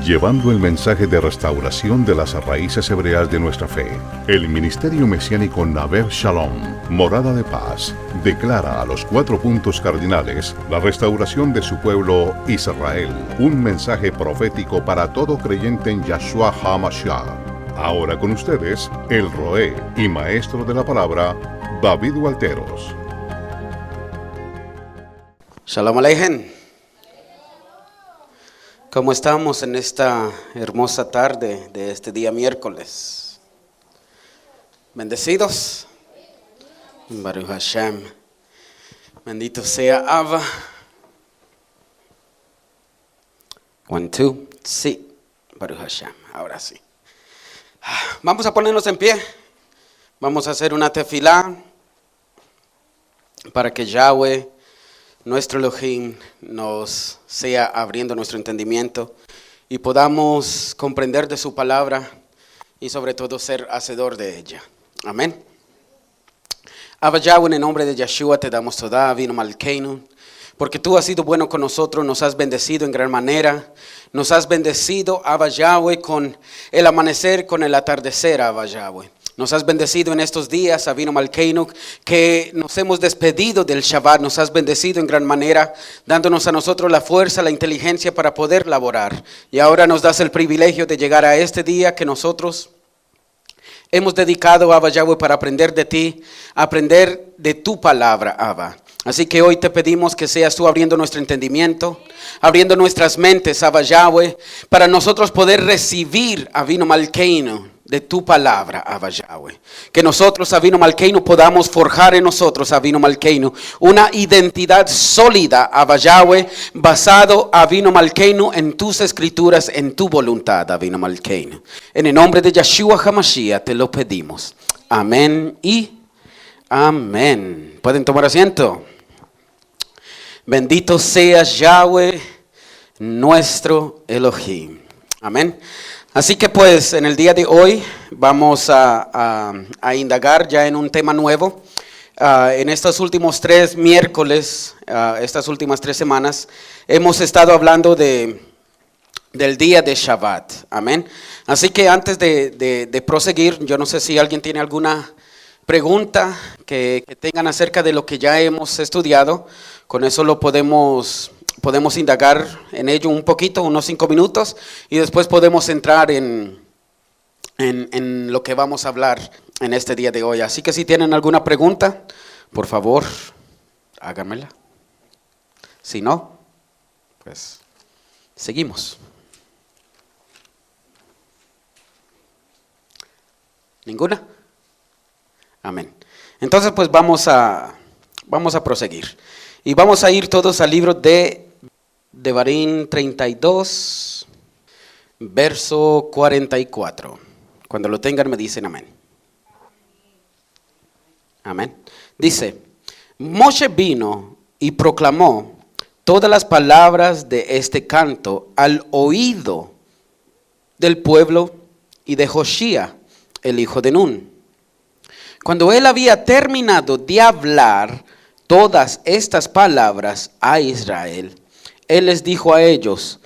llevando el mensaje de restauración de las raíces hebreas de nuestra fe. El ministerio mesiánico Naver Shalom, Morada de Paz, declara a los 4 puntos cardinales la restauración de su pueblo Israel, un mensaje profético para todo creyente en Yahshua HaMashiach. Ahora con ustedes, el Roé y maestro de la palabra, David Walteros. Shalom Aleichem. ¿Cómo estamos en esta hermosa tarde de este día miércoles? ¿Bendecidos? Baruch Hashem. Bendito sea Abba. 1, 2, sí. Baruch Hashem. Ahora sí. Vamos a ponernos en pie. Vamos a hacer una tefilá para que Yahweh, nuestro Elohim, nos sea abriendo nuestro entendimiento y podamos comprender de su palabra y sobre todo ser hacedor de ella. Amén. Abba Yahweh, en el nombre de Yeshua te damos toda Avinu Malkeinu, porque tú has sido bueno con nosotros, nos has bendecido en gran manera, nos has bendecido, Abba Yahweh, con el amanecer, con el atardecer, Abba Yahweh. Nos has bendecido en estos días, Avinu Malkeinu, que nos hemos despedido del Shabbat. Nos has bendecido en gran manera, dándonos a nosotros la fuerza, la inteligencia para poder laborar. Y ahora nos das el privilegio de llegar a este día que nosotros hemos dedicado, Abba Yahweh, para aprender de ti, aprender de tu palabra, Abba. Así que hoy te pedimos que seas tú abriendo nuestro entendimiento, abriendo nuestras mentes, Abba Yahweh, para nosotros poder recibir, Avinu Malkeinu, de tu palabra, Abba Yahweh. Que nosotros, Avinu Malkeinu, podamos forjar en nosotros, Avinu Malkeinu, una identidad sólida, Abba Yahweh, basado, Avinu Malkeinu, en tus escrituras, en tu voluntad, Avinu Malkeinu. En el nombre de Yeshua HaMashiach te lo pedimos. Amén y amén. ¿Pueden tomar asiento? Bendito seas Yahweh, nuestro Elohim. Amén. Así que pues en el día de hoy vamos a indagar ya en un tema nuevo. En estos últimos 3 miércoles, estas últimas 3 semanas, hemos estado hablando del día de Shabbat. Amén. Así que antes de proseguir, yo no sé si alguien tiene alguna pregunta que tengan acerca de lo que ya hemos estudiado. Con eso lo podemos indagar en ello un poquito, unos 5 minutos, y después podemos entrar en lo que vamos a hablar en este día de hoy. Así que si tienen alguna pregunta, por favor, háganmela. Si no, pues seguimos. ¿Ninguna? Amén. Entonces pues vamos a proseguir. Y vamos a ir todos al libro de Devarim 32, verso 44. Cuando lo tengan me dicen amén. Amén. Dice, Moshe vino y proclamó todas las palabras de este canto al oído del pueblo y de Joshía, el hijo de Nun. Cuando él había terminado de hablar todas estas palabras a Israel, él les dijo a ellos,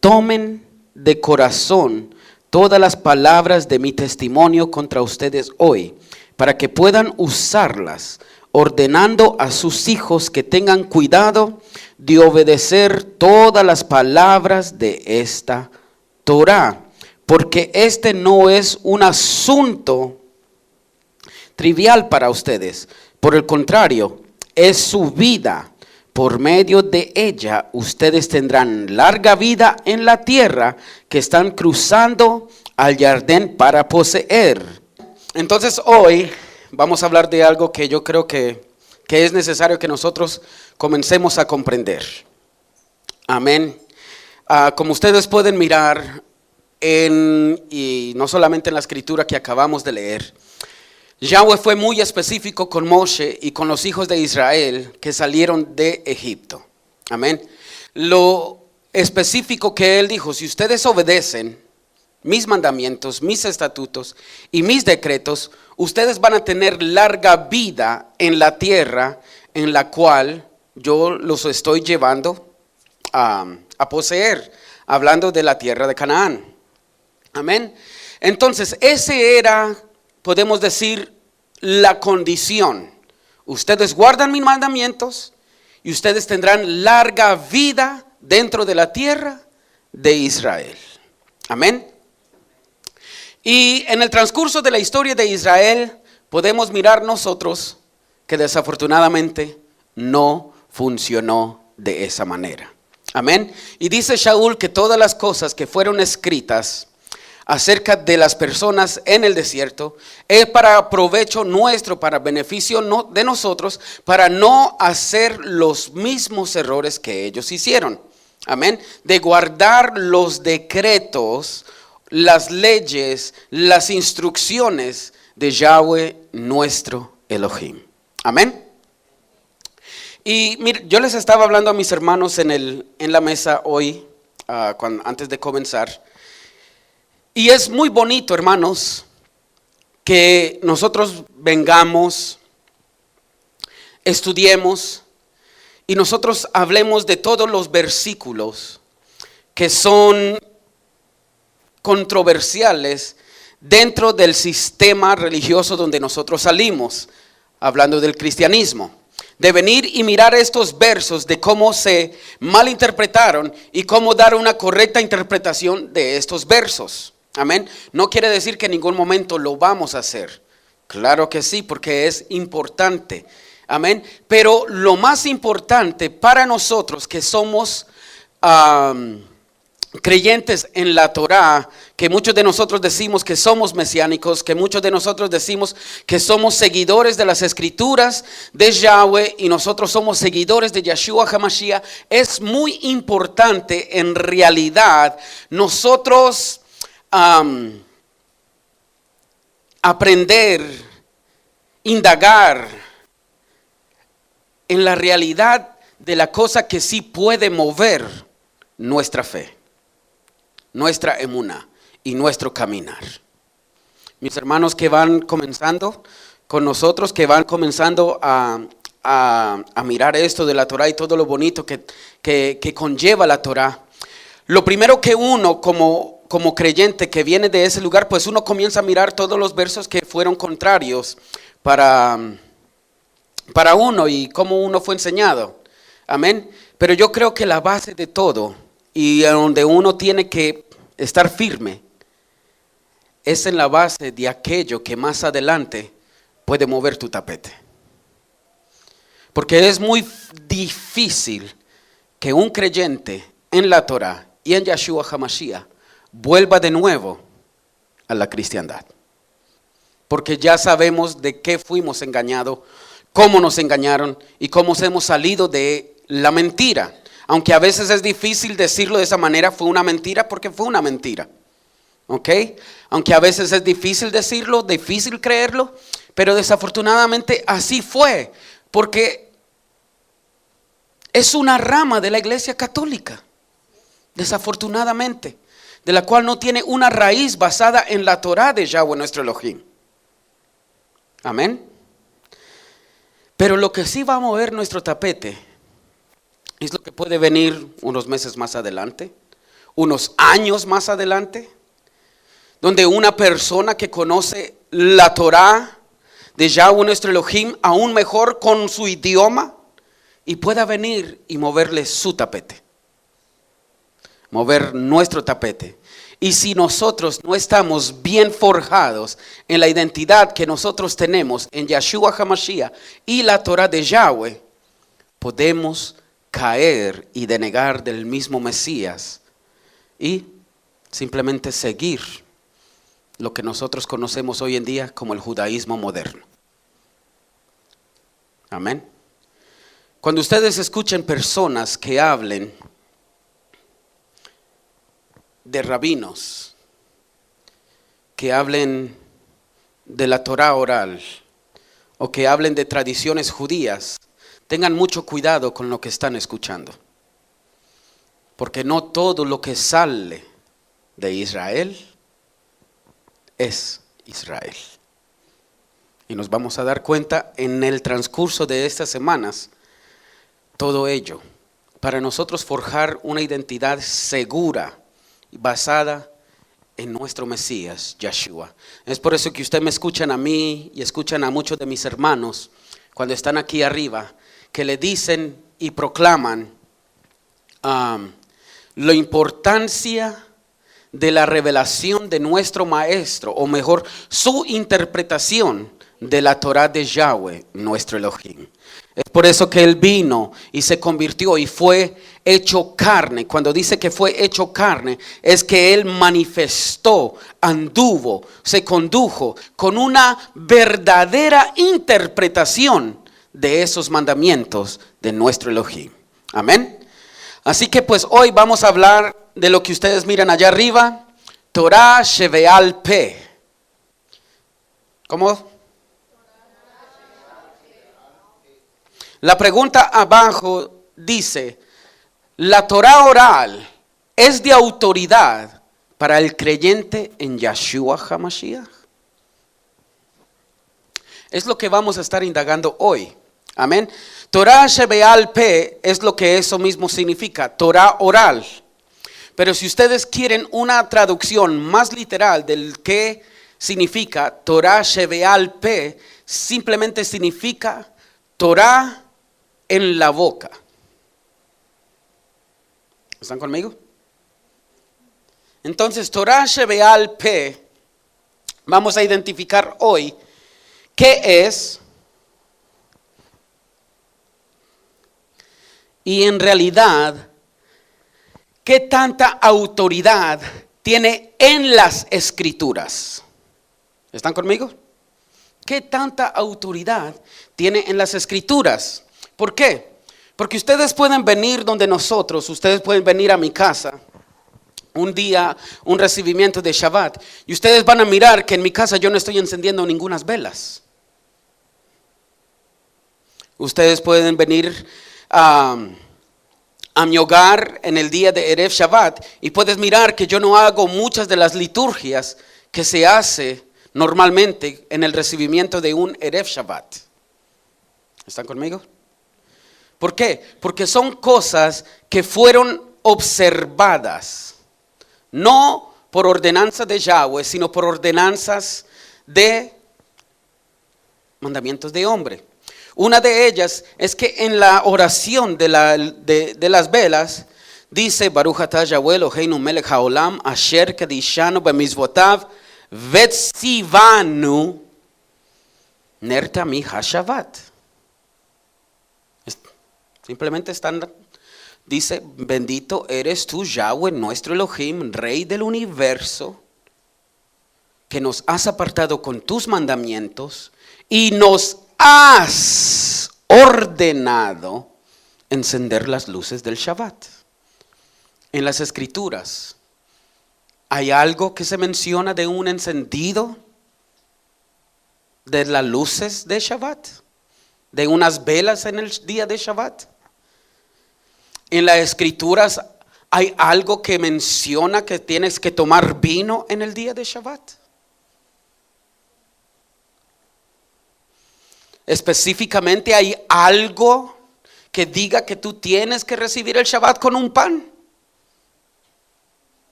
tomen de corazón todas las palabras de mi testimonio contra ustedes hoy, para que puedan usarlas, ordenando a sus hijos que tengan cuidado de obedecer todas las palabras de esta Torá, porque este no es un asunto trivial para ustedes, por el contrario, es su vida. Por medio de ella, ustedes tendrán larga vida en la tierra que están cruzando al Jordán para poseer. Entonces hoy vamos a hablar de algo que yo creo que es necesario que nosotros comencemos a comprender. Amén. Como ustedes pueden mirar, y no solamente en la escritura que acabamos de leer, Yahweh fue muy específico con Moshe y con los hijos de Israel que salieron de Egipto. Amén. Lo específico que él dijo, si ustedes obedecen mis mandamientos, mis estatutos y mis decretos, ustedes van a tener larga vida en la tierra en la cual yo los estoy llevando a a poseer, hablando de la tierra de Canaán. Amén. Entonces, ese era, podemos decir, la condición. Ustedes guardan mis mandamientos y ustedes tendrán larga vida dentro de la tierra de Israel. Amén. Y en el transcurso de la historia de Israel podemos mirar nosotros que desafortunadamente no funcionó de esa manera. Amén. Y dice Shaul que todas las cosas que fueron escritas acerca de las personas en el desierto es para provecho nuestro, para beneficio de nosotros, para no hacer los mismos errores que ellos hicieron. Amén. De guardar los decretos, las leyes, las instrucciones de Yahweh nuestro Elohim. Amén. Y mire, yo les estaba hablando a mis hermanos en la mesa hoy, antes de comenzar. Y es muy bonito, hermanos, que nosotros vengamos, estudiemos y nosotros hablemos de todos los versículos que son controversiales dentro del sistema religioso donde nosotros salimos, hablando del cristianismo. De venir y mirar estos versos de cómo se malinterpretaron y cómo dar una correcta interpretación de estos versos. Amén. No quiere decir que en ningún momento lo vamos a hacer. Claro que sí, porque es importante. Amén. Pero lo más importante para nosotros que somos creyentes en la Torá, que muchos de nosotros decimos que somos mesiánicos, que muchos de nosotros decimos que somos seguidores de las escrituras de Yahweh y nosotros somos seguidores de Yeshua HaMashiach, es muy importante en realidad nosotros aprender, indagar en la realidad de la cosa que sí puede mover nuestra fe, nuestra emuná y nuestro caminar. Mis hermanos que van comenzando con nosotros, que van comenzando a mirar esto de la Torá y todo lo bonito que conlleva la Torá, lo primero que uno como creyente que viene de ese lugar, pues uno comienza a mirar todos los versos que fueron contrarios para uno y cómo uno fue enseñado. Amén. Pero yo creo que la base de todo y donde uno tiene que estar firme es en la base de aquello que más adelante puede mover tu tapete. Porque es muy difícil que un creyente en la Torá y en Yeshua HaMashiach vuelva de nuevo a la cristiandad. Porque ya sabemos de qué fuimos engañados, cómo nos engañaron y cómo hemos salido de la mentira. Aunque a veces es difícil decirlo de esa manera, fue una mentira porque fue una mentira. ¿Ok? Aunque a veces es difícil decirlo, difícil creerlo, pero desafortunadamente así fue. Porque es una rama de la Iglesia Católica, desafortunadamente, de la cual no tiene una raíz basada en la Torá de Yahweh nuestro Elohim. Amén. Pero lo que sí va a mover nuestro tapete es lo que puede venir unos meses más adelante, unos años más adelante, donde una persona que conoce la Torá de Yahweh nuestro Elohim aún mejor con su idioma y pueda venir y moverle su tapete, mover nuestro tapete. Y si nosotros no estamos bien forjados en la identidad que nosotros tenemos en Yeshua HaMashiach y la Torá de Yahweh, podemos caer y denegar del mismo Mesías y simplemente seguir lo que nosotros conocemos hoy en día como el judaísmo moderno. Amén. Cuando ustedes escuchen personas que hablen de rabinos, que hablen de la Torá oral o que hablen de tradiciones judías, tengan mucho cuidado con lo que están escuchando. Porque no todo lo que sale de Israel es Israel. Y nos vamos a dar cuenta en el transcurso de estas semanas, todo ello para nosotros forjar una identidad segura, basada en nuestro Mesías, Yeshua. Es por eso que ustedes me escuchan a mí y escuchan a muchos de mis hermanos cuando están aquí arriba, que le dicen y proclaman la importancia de la revelación de nuestro maestro, o mejor, su interpretación de la Torah de Yahweh, nuestro Elohim. Es por eso que Él vino y se convirtió y fue hecho carne. Cuando dice que fue hecho carne, es que Él manifestó, anduvo, se condujo con una verdadera interpretación de esos mandamientos de nuestro Elohim. Amén. Así que pues hoy vamos a hablar de lo que ustedes miran allá arriba, Torah Shebe'al Peh. ¿Cómo? La pregunta abajo dice, ¿la Torah oral es de autoridad para el creyente en Yeshua HaMashiach? Es lo que vamos a estar indagando hoy. Amén. Torah Shebe'al Peh es lo que eso mismo significa, Torah oral. Pero si ustedes quieren una traducción más literal del que significa Torah Shebe'al Peh, simplemente significa Torah en la boca. ¿Están conmigo? Entonces, Torah Shebe'al Peh, vamos a identificar hoy qué es y en realidad qué tanta autoridad tiene en las Escrituras. ¿Están conmigo? ¿Qué tanta autoridad tiene en las Escrituras? ¿Por qué? Porque ustedes pueden venir donde nosotros, ustedes pueden venir a mi casa un día, un recibimiento de Shabbat, y ustedes van a mirar que en mi casa yo no estoy encendiendo ninguna velas. Ustedes pueden venir a mi hogar en el día de Erev Shabbat y puedes mirar que yo no hago muchas de las liturgias que se hace normalmente en el recibimiento de un Erev Shabbat. ¿Están conmigo? ¿Por qué? Porque son cosas que fueron observadas, no por ordenanza de Yahweh, sino por ordenanzas de mandamientos de hombre. Una de ellas es que en la oración de las velas dice Baruch atah Yahweh Eloheinu melech haolam asher kedishanu b'mizvotav vetzivanu ner tamid hashavat. Simplemente dice, bendito eres tú, Yahweh, nuestro Elohim, Rey del universo, que nos has apartado con tus mandamientos y nos has ordenado encender las luces del Shabbat. En las Escrituras, ¿hay algo que se menciona de un encendido de las luces de Shabbat? ¿De unas velas en el día de Shabbat? En las Escrituras hay algo que menciona que tienes que tomar vino en el día de Shabbat. Específicamente hay algo que diga que tú tienes que recibir el Shabbat con un pan.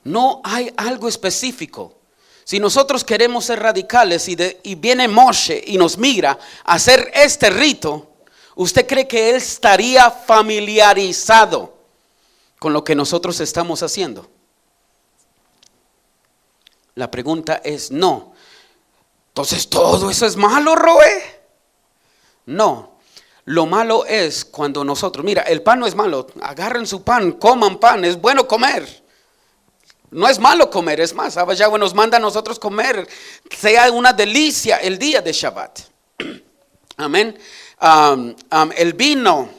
No hay algo específico. Si nosotros queremos ser radicales y viene Moshe y nos mira a hacer este rito, ¿usted cree que él estaría familiarizado con lo que nosotros estamos haciendo? La pregunta es no. Entonces, ¿todo eso es malo, Roe? No. Lo malo es cuando nosotros, mira, el pan no es malo. Agarren su pan, coman pan, es bueno comer. No es malo comer, es más, Abba Yahweh nos manda a nosotros comer, sea una delicia el día de Shabbat. Amén. El vino,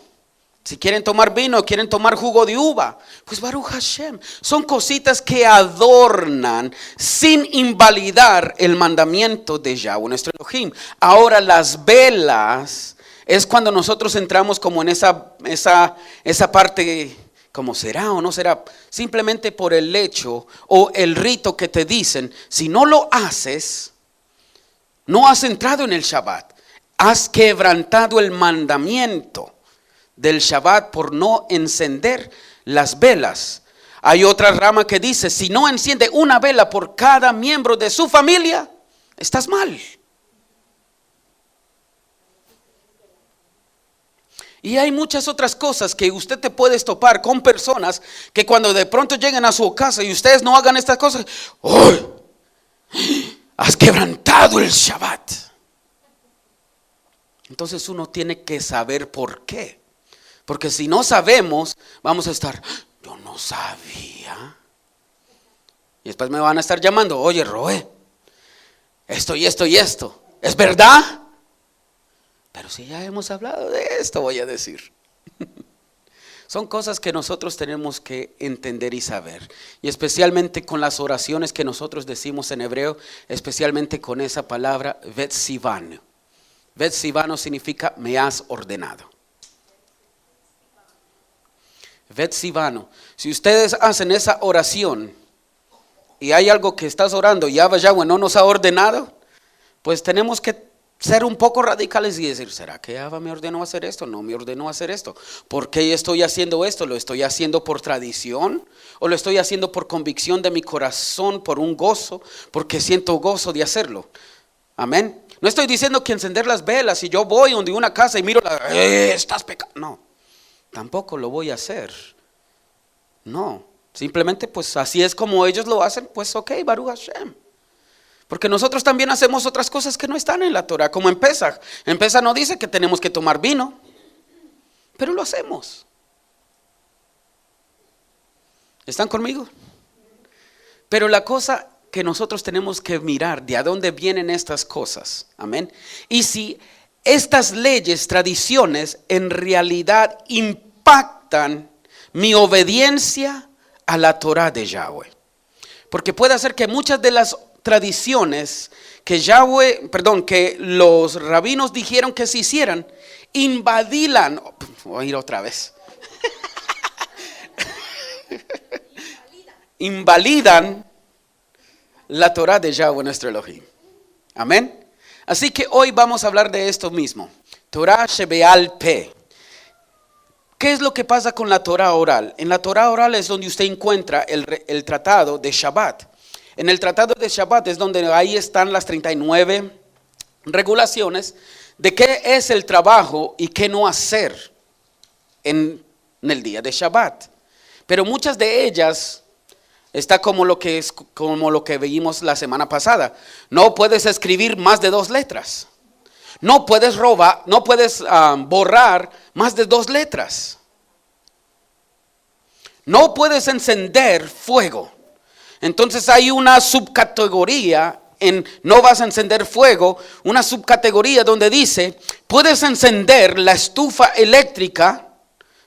si quieren tomar vino, quieren tomar jugo de uva, pues Baruch Hashem, son cositas que adornan sin invalidar el mandamiento de Yahweh, nuestro Elohim. Ahora las velas es cuando nosotros entramos como en esa parte. ¿Cómo será o no será? Simplemente por el hecho o el rito que te dicen, si no lo haces, no has entrado en el Shabbat, has quebrantado el mandamiento del Shabbat por no encender las velas. Hay otra rama que dice, si no enciende una vela por cada miembro de su familia, estás mal. Y hay muchas otras cosas que usted te puede topar con personas que cuando de pronto lleguen a su casa y ustedes no hagan estas cosas, ¡oh! Has quebrantado el Shabbat. Entonces uno tiene que saber por qué. Porque si no sabemos, vamos a estar, yo no sabía. Y después me van a estar llamando, oye Roe, esto y esto y esto, ¿es verdad? Pero si ya hemos hablado de esto, voy a decir. Son cosas que nosotros tenemos que entender y saber. Y especialmente con las oraciones que nosotros decimos en hebreo, especialmente con esa palabra Vetsivano. Vetsivano significa me has ordenado. Vetsivano. Si ustedes hacen esa oración y hay algo que estás orando y Abba Yahweh no nos ha ordenado, pues tenemos que ser un poco radicales y decir, ¿será que Abba me ordenó hacer esto? No me ordenó hacer esto. ¿Por qué estoy haciendo esto? ¿Lo estoy haciendo por tradición? ¿O lo estoy haciendo por convicción de mi corazón, por un gozo? Porque siento gozo de hacerlo. Amén. No estoy diciendo que encender las velas y yo voy donde una casa y miro estás pecando. No, tampoco lo voy a hacer. No, simplemente pues así es como ellos lo hacen, pues ok, Baruch Hashem. Porque nosotros también hacemos otras cosas que no están en la Torah, como en Pesaj. En Pesaj no dice que tenemos que tomar vino, pero lo hacemos. ¿Están conmigo? Pero la cosa que nosotros tenemos que mirar, de a dónde vienen estas cosas, amén. Y si estas leyes, tradiciones, en realidad impactan mi obediencia a la Torah de Yahweh. Porque puede ser que muchas de las tradiciones que los rabinos dijeron que se hicieran, voy a ir otra vez, invalidan la Torah de Yahweh nuestro Elohim. Amén. Así que hoy vamos a hablar de esto mismo, Torah Shebeal Peh. ¿Qué es lo que pasa con la Torah oral? En la Torah oral es donde usted encuentra el tratado de Shabbat. En el tratado de Shabbat es donde ahí están las 39 regulaciones de qué es el trabajo y qué no hacer en el día de Shabbat. Pero muchas de ellas está como lo que vimos la semana pasada. No puedes escribir más de 2 letras. No puedes borrar más de 2 letras. No puedes encender fuego. Entonces hay una subcategoría en no vas a encender fuego, una subcategoría donde dice, puedes encender la estufa eléctrica,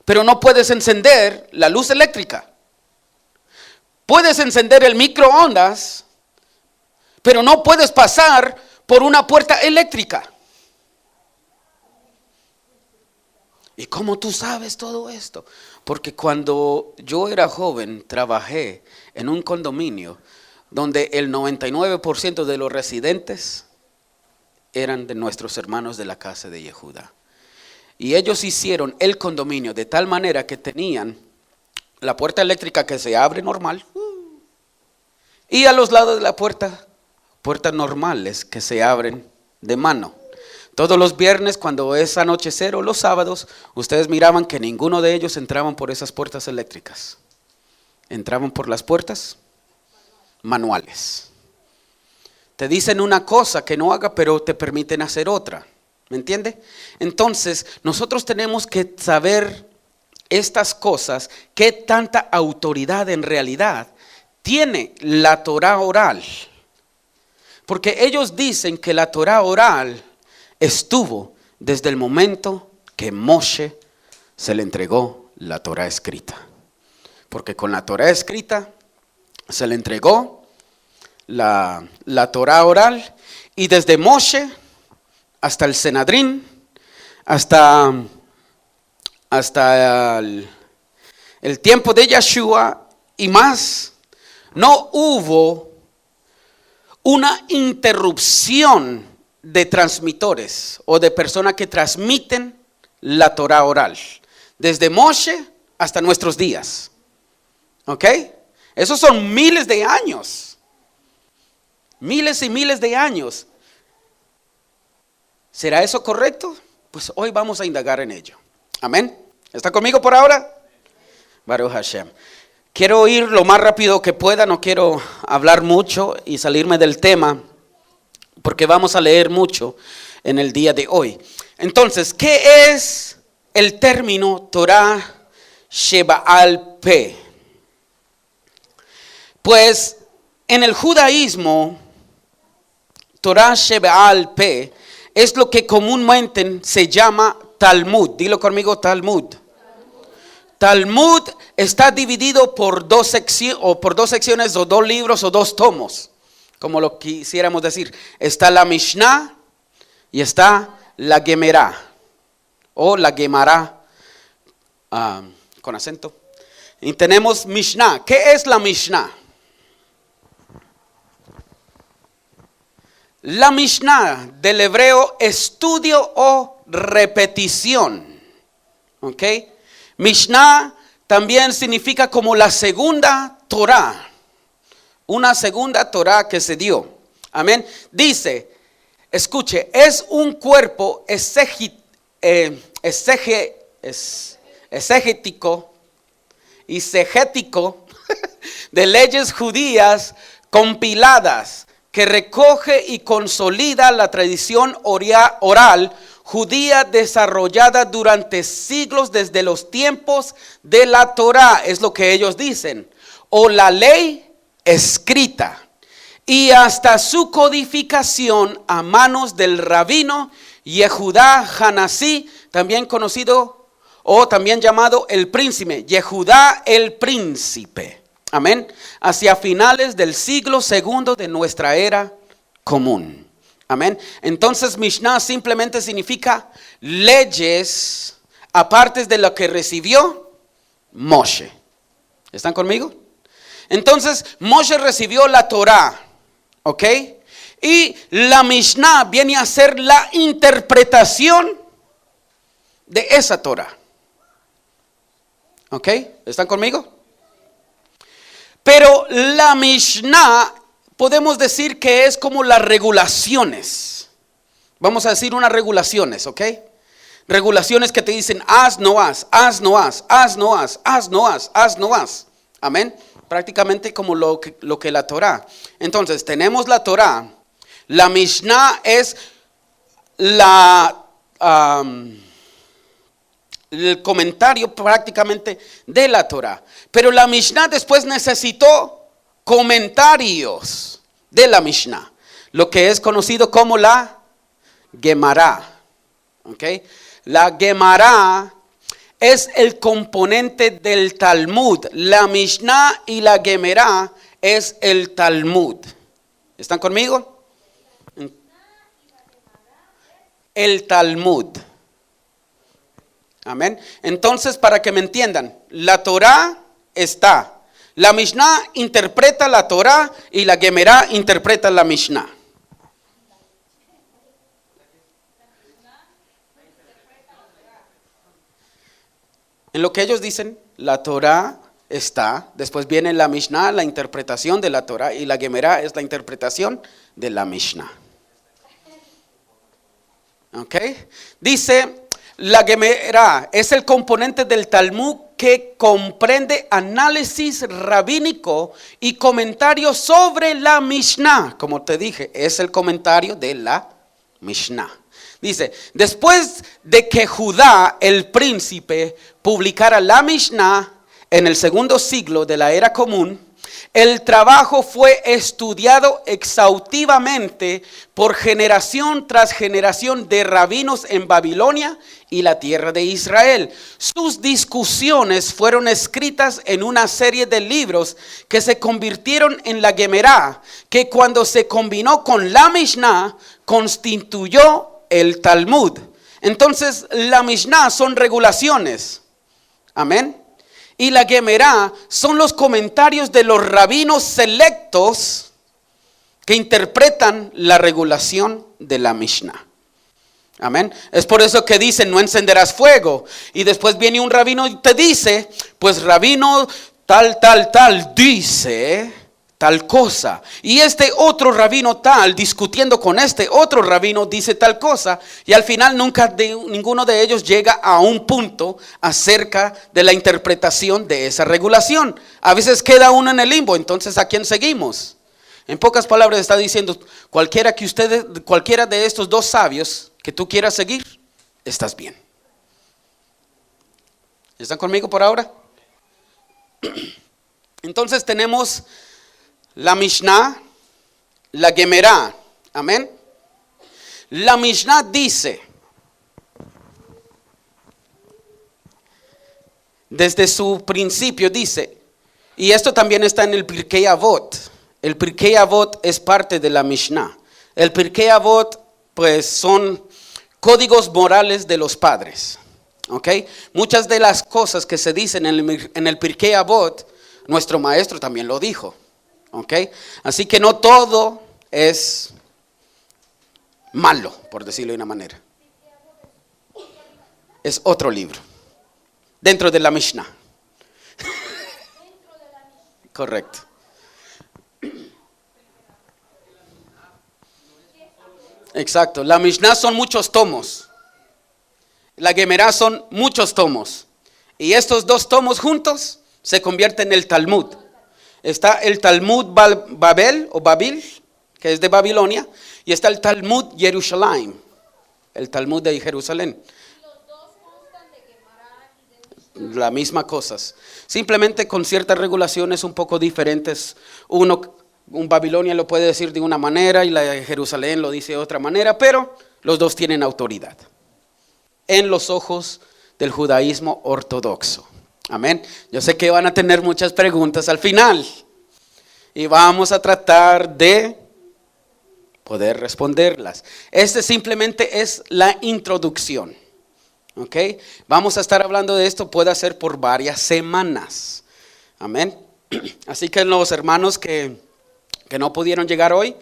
pero no puedes encender la luz eléctrica. Puedes encender el microondas, pero no puedes pasar por una puerta eléctrica. ¿Y cómo tú sabes todo esto? Porque cuando yo era joven trabajé en un condominio donde el 99% de los residentes eran de nuestros hermanos de la casa de Yehuda. Y ellos hicieron el condominio de tal manera que tenían la puerta eléctrica que se abre normal y a los lados de la puertas normales que se abren de mano. Todos los viernes cuando es anochecer o los sábados, ustedes miraban que ninguno de ellos entraban por esas puertas eléctricas. Entraban por las puertas manuales. Te dicen una cosa que no haga, pero te permiten hacer otra. ¿Me entiende? Entonces, nosotros tenemos que saber estas cosas, qué tanta autoridad en realidad tiene la Torah oral. Porque ellos dicen que la Torah oral estuvo desde el momento que Moshe se le entregó la Torah escrita. Porque con la Torah escrita se le entregó la Torah oral y desde Moshe hasta el Senadrín, hasta el tiempo de Yeshua y más, no hubo una interrupción de transmitores o de personas que transmiten la Torah oral. desde Moshe hasta nuestros días. ¿Ok? Esos son miles de años. Miles y miles de años. ¿Será eso correcto? Pues hoy vamos a indagar en ello. Amén. ¿Está conmigo por ahora? Baruch Hashem. Quiero ir lo más rápido que pueda, no quiero hablar mucho y salirme del tema, porque vamos a leer mucho en el día de hoy. Entonces, ¿qué es el término Torah Shebaal Peh? Pues en el judaísmo, Torah Shebaal Peh es lo que comúnmente se llama Talmud. Dilo conmigo, Talmud. Talmud está dividido por dos secciones o dos libros o dos tomos, como lo quisiéramos decir. Está la Mishnah y está la Gemará o la Gemara con acento. Y tenemos Mishnah. ¿Qué es la Mishnah? La Mishnah del hebreo estudio o repetición. ¿Ok? Mishnah también significa como la segunda Torah. Una segunda Torah que se dio. Amén. Dice, escuche, es un cuerpo exegético de leyes judías compiladas que recoge y consolida la tradición oral judía desarrollada durante siglos desde los tiempos de la Torá, es lo que ellos dicen, o la ley escrita, y hasta su codificación a manos del rabino Yehudá Hanasí, también conocido o también llamado el príncipe, Yehudá el príncipe. Amén. Hacia finales del siglo segundo de nuestra era común. Amén. Entonces Mishnah simplemente significa leyes aparte de lo que recibió Moshe. ¿Están conmigo? Entonces Moshe recibió la Torá. ¿Ok? Y la Mishnah viene a ser la interpretación de esa Torá. ¿Ok? ¿Están conmigo? Pero la Mishnah podemos decir que es como las regulaciones. Vamos a decir unas regulaciones, ¿ok? Regulaciones que te dicen haz, no haz, haz, no haz, haz, no haz, haz, no haz, haz, no haz. Amén. Prácticamente como lo que la Torá. Entonces tenemos la Torá. La Mishnah es el comentario prácticamente de la Torá. Pero la Mishnah después necesitó comentarios de la Mishnah, lo que es conocido como la Gemará. ¿Okay? La Gemará es el componente del Talmud. La Mishnah y la Gemará es el Talmud. ¿Están conmigo? El Talmud. Amén. Entonces, para que me entiendan, la Torá está. La Mishnah interpreta la Torá y la Gemará interpreta la Mishnah. En lo que ellos dicen, la Torá está, después viene la Mishnah, la interpretación de la Torá, y la Gemará es la interpretación de la Mishnah. ¿Ok? Dice, la Gemará es el componente del Talmud que comprende análisis rabínico y comentarios sobre la Mishnah. Como te dije, es el comentario de la Mishnah. Dice, después de que Judá, el príncipe, publicara la Mishnah en el segundo siglo de la era común, el trabajo fue estudiado exhaustivamente por generación tras generación de rabinos en Babilonia y la tierra de Israel. Sus discusiones fueron escritas en una serie de libros que se convirtieron en la Gemará, que cuando se combinó con la Mishnah constituyó el Talmud. Entonces la Mishnah son regulaciones. Amén. Y la Gemará son los comentarios de los rabinos selectos que interpretan la regulación de la Mishnah. Amén. Es por eso que dicen, no encenderás fuego. Y después viene un rabino y te dice, pues rabino tal, dice tal cosa. Y este otro rabino tal, discutiendo con este otro rabino, dice tal cosa. Y al final ninguno de ellos llega a un punto acerca de la interpretación de esa regulación. A veces queda uno en el limbo. Entonces, ¿a quién seguimos? En pocas palabras está diciendo, cualquiera de estos dos sabios que tú quieras seguir, estás bien. ¿Están conmigo por ahora? Entonces tenemos la Mishnah, la Gemerá. Amén. La Mishnah dice, desde su principio dice, y esto también está en el Pirkei Avot. El Pirkei Avot es parte de la Mishnah. El Pirkei Avot, pues, son códigos morales de los padres. ¿Ok? Muchas de las cosas que se dicen en el Pirkei Avot, nuestro maestro también lo dijo. ¿Ok? Así que no todo es malo, por decirlo de una manera. Es otro libro dentro de la Mishnah. Correcto. Exacto. La Mishnah son muchos tomos. La Gemerá son muchos tomos. Y estos dos tomos juntos se convierten en el Talmud. Está el Talmud Babel o Babil, que es de Babilonia, y está el Talmud Jerusalén, el Talmud de Jerusalén. Los dos constan de Gemara y de Mishnah. Las mismas cosas, simplemente con ciertas regulaciones un poco diferentes. Un Babilonia lo puede decir de una manera y la de Jerusalén lo dice de otra manera, pero los dos tienen autoridad en los ojos del judaísmo ortodoxo. Amén. Yo sé que van a tener muchas preguntas al final y vamos a tratar de poder responderlas. Este simplemente es la introducción. ¿Ok? Vamos a estar hablando de esto, puede ser por varias semanas. Amén. Así que los hermanos que no pudieron llegar hoy,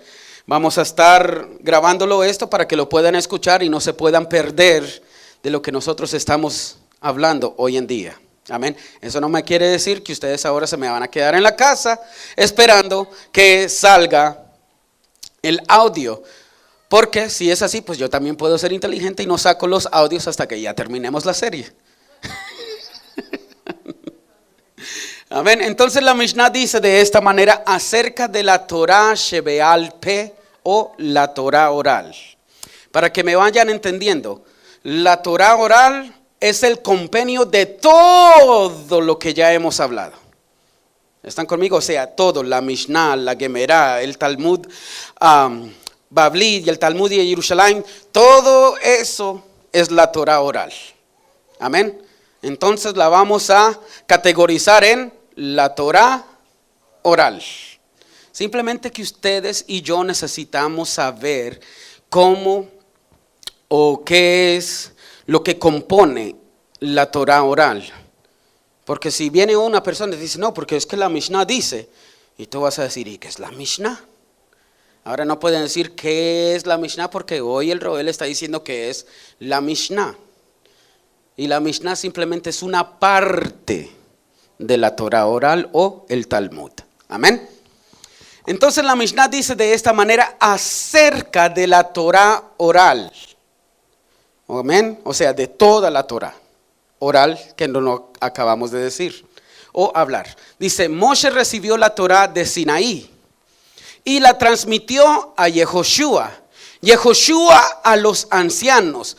vamos a estar grabándolo esto para que lo puedan escuchar y no se puedan perder de lo que nosotros estamos hablando hoy en día. Amén. Eso no me quiere decir que ustedes ahora se me van a quedar en la casa esperando que salga el audio. Porque si es así, pues yo también puedo ser inteligente y no saco los audios hasta que ya terminemos la serie. Amén. Entonces la Mishnah dice de esta manera acerca de la Torah Shebeal Pe o la Torah oral. Para que me vayan entendiendo, la Torah oral es el compendio de todo lo que ya hemos hablado. ¿Están conmigo? O sea, todo, la Mishnah, la Gemerá, el Talmud Babli y el Talmud de Jerusalén, todo eso es la Torah oral. Amén. Entonces la vamos a categorizar en la Torah oral. Simplemente que ustedes y yo necesitamos saber cómo o qué es lo que compone la Torah oral. Porque si viene una persona y dice, no, porque es que la Mishnah dice, y tú vas a decir, ¿y qué es la Mishnah? Ahora no pueden decir qué es la Mishnah porque hoy el Roel está diciendo que es la Mishnah. Y la Mishnah simplemente es una parte de la Torah oral o el Talmud. Amén. Entonces la Mishnah dice de esta manera acerca de la Torah oral. Amén. O sea, de toda la Torah oral que no acabamos de decir o hablar. Dice, Moshe recibió la Torah de Sinaí y la transmitió a Yehoshua. Yehoshua a los ancianos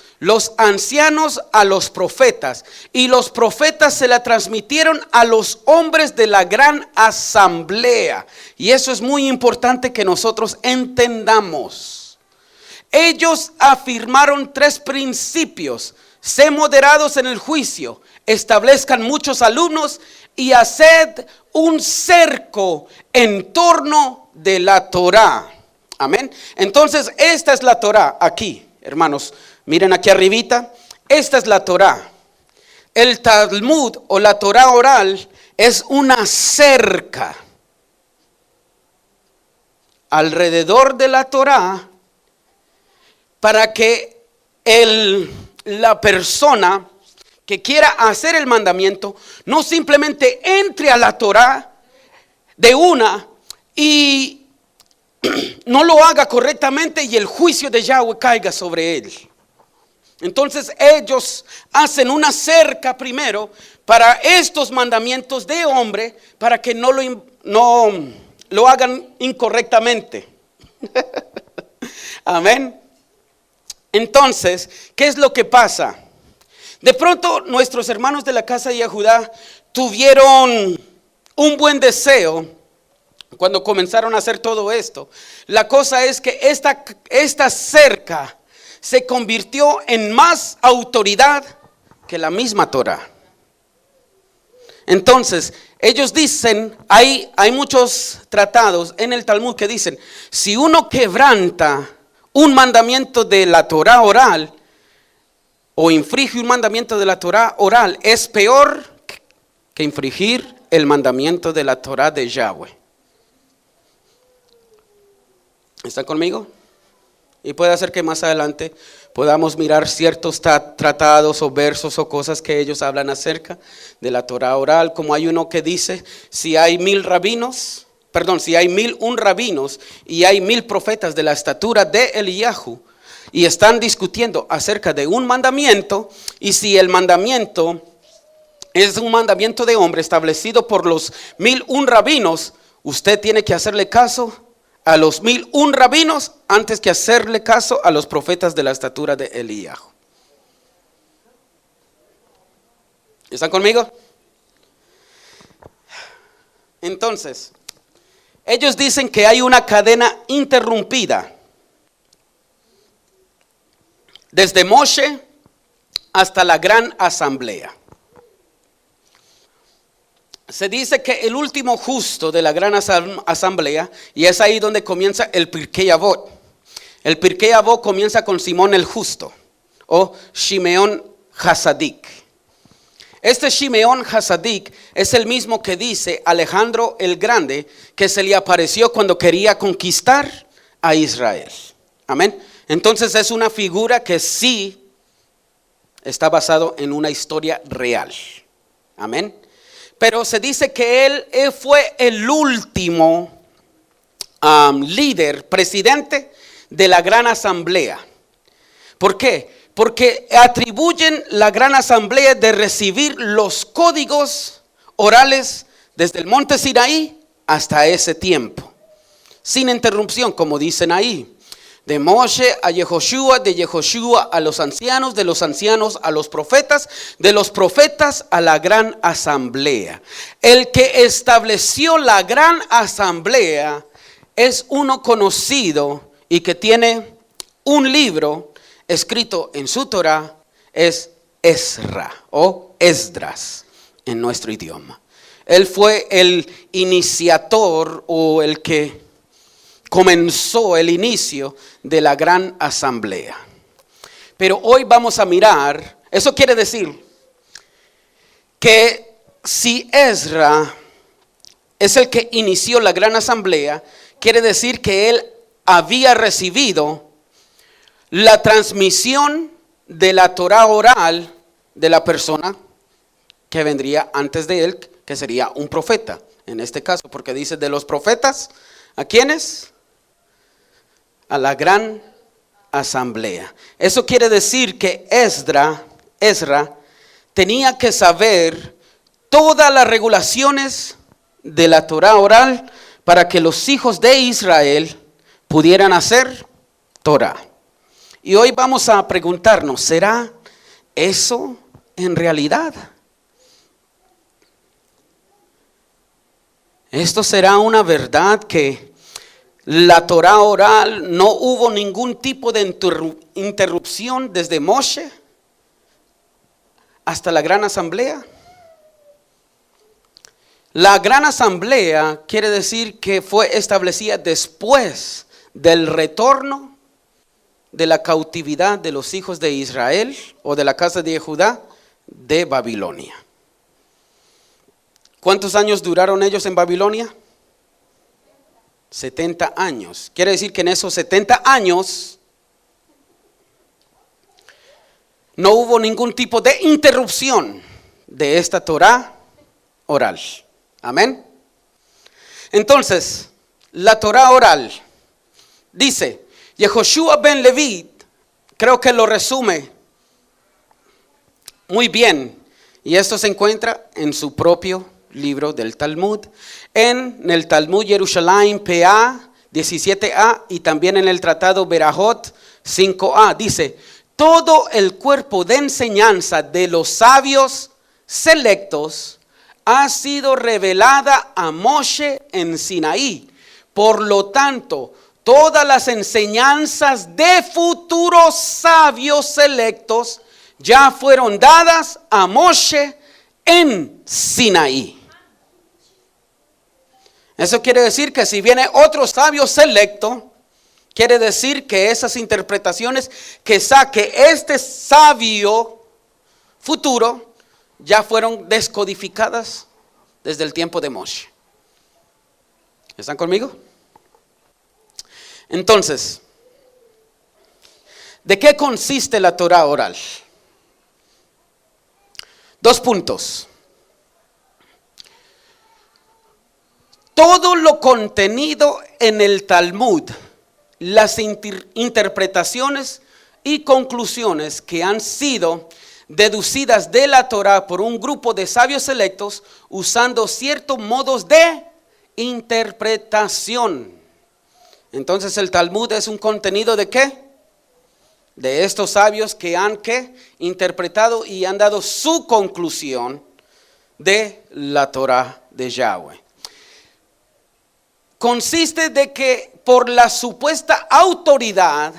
a los profetas, y los profetas se la transmitieron a los hombres de la gran asamblea. Y eso es muy importante que nosotros entendamos. Ellos afirmaron 3 principios: sé moderados en el juicio, establezcan muchos alumnos y haced un cerco en torno de la Torah. Amén. Entonces esta es la Torah aquí, hermanos. Miren aquí arribita. Esta es la Torah. El Talmud o la Torah oral es una cerca alrededor de la Torah para que la persona que quiera hacer el mandamiento no simplemente entre a la Torá de una y no lo haga correctamente y el juicio de Yahweh caiga sobre él. Entonces ellos hacen una cerca primero para estos mandamientos de hombre para que no lo hagan incorrectamente. Amén. Entonces, ¿qué es lo que pasa? De pronto nuestros hermanos de la casa de Yehudá tuvieron un buen deseo cuando comenzaron a hacer todo esto. La cosa es que esta cerca se convirtió en más autoridad que la misma Torá. Entonces, ellos dicen, hay muchos tratados en el Talmud que dicen, si uno quebranta un mandamiento de la Torá oral o infringe un mandamiento de la Torá oral, es peor que infringir el mandamiento de la Torá de Yahweh. ¿Están conmigo? Y puede ser que más adelante podamos mirar ciertos tratados o versos o cosas que ellos hablan acerca de la Torá oral, como hay uno que dice, si hay 1,001 rabinos y hay 1,000 profetas de la estatura de Eliyahu y están discutiendo acerca de un mandamiento, y si el mandamiento es un mandamiento de hombre establecido por los 1,001 rabinos, usted tiene que hacerle caso a los 1,001 rabinos antes que hacerle caso a los profetas de la estatura de Eliyahu. ¿Están conmigo? Entonces, ellos dicen que hay una cadena interrumpida desde Moshe hasta la gran asamblea. Se dice que el último justo de la gran asamblea, y es ahí donde comienza el Pirkei Avot. El Pirkei Avot comienza con Simón el justo o Shimeón Hasadik. Este Shimeón Hasadik es el mismo que dice Alejandro el Grande que se le apareció cuando quería conquistar a Israel. Amén. Entonces es una figura que sí está basado en una historia real. Amén. Pero se dice que él fue el último líder, presidente de la gran asamblea. ¿Por qué? Porque atribuyen la gran asamblea de recibir los códigos orales desde el monte Sinaí hasta ese tiempo, sin interrupción, como dicen ahí. De Moshe a Yehoshua, de Yehoshua a los ancianos, de los ancianos a los profetas, de los profetas a la gran asamblea. El que estableció la gran asamblea es uno conocido y que tiene un libro escrito en su Torah, es Ezra o Esdras en nuestro idioma. Él fue el iniciador o el que comenzó el inicio de la gran asamblea. Pero hoy vamos a mirar, eso quiere decir que si Ezra es el que inició la gran asamblea, quiere decir que él había recibido la transmisión de la Torá oral de la persona que vendría antes de él, que sería un profeta, en este caso, porque dice de los profetas, ¿a quiénes? A la gran asamblea. Eso quiere decir que Ezra tenía que saber todas las regulaciones de la Torá oral para que los hijos de Israel pudieran hacer Torá. Y hoy vamos a preguntarnos, ¿será eso en realidad? ¿Esto será una verdad que la Torá oral no hubo ningún tipo de interrupción desde Moshe hasta la gran asamblea? La gran asamblea quiere decir que fue establecida después del retorno de la cautividad de los hijos de Israel o de la casa de Judá de Babilonia. ¿Cuántos años duraron ellos en Babilonia? 70 años. Quiere decir que en esos 70 años no hubo ningún tipo de interrupción de esta Torá oral. Amén. Entonces, la Torá oral dice, Yehoshua ben Leví, creo que lo resume muy bien. Y esto se encuentra en su propio libro del Talmud, en el Talmud Jerusalén PA 17a y también en el Tratado Berajot 5a. Dice, todo el cuerpo de enseñanza de los sabios selectos ha sido revelada a Moshe en Sinaí. Por lo tanto, todas las enseñanzas de futuros sabios selectos ya fueron dadas a Moshe en Sinaí. Eso quiere decir que si viene otro sabio selecto, quiere decir que esas interpretaciones que saque este sabio futuro ya fueron descodificadas desde el tiempo de Moshe. ¿Están conmigo? Entonces, ¿de qué consiste la Torá oral? 2 puntos. Todo lo contenido en el Talmud, las interpretaciones y conclusiones que han sido deducidas de la Torá por un grupo de sabios selectos usando ciertos modos de interpretación. Entonces el Talmud es un contenido ¿de qué? De estos sabios que han ¿qué? Interpretado y han dado su conclusión de la Torá de Yahweh. Consiste de que por la supuesta autoridad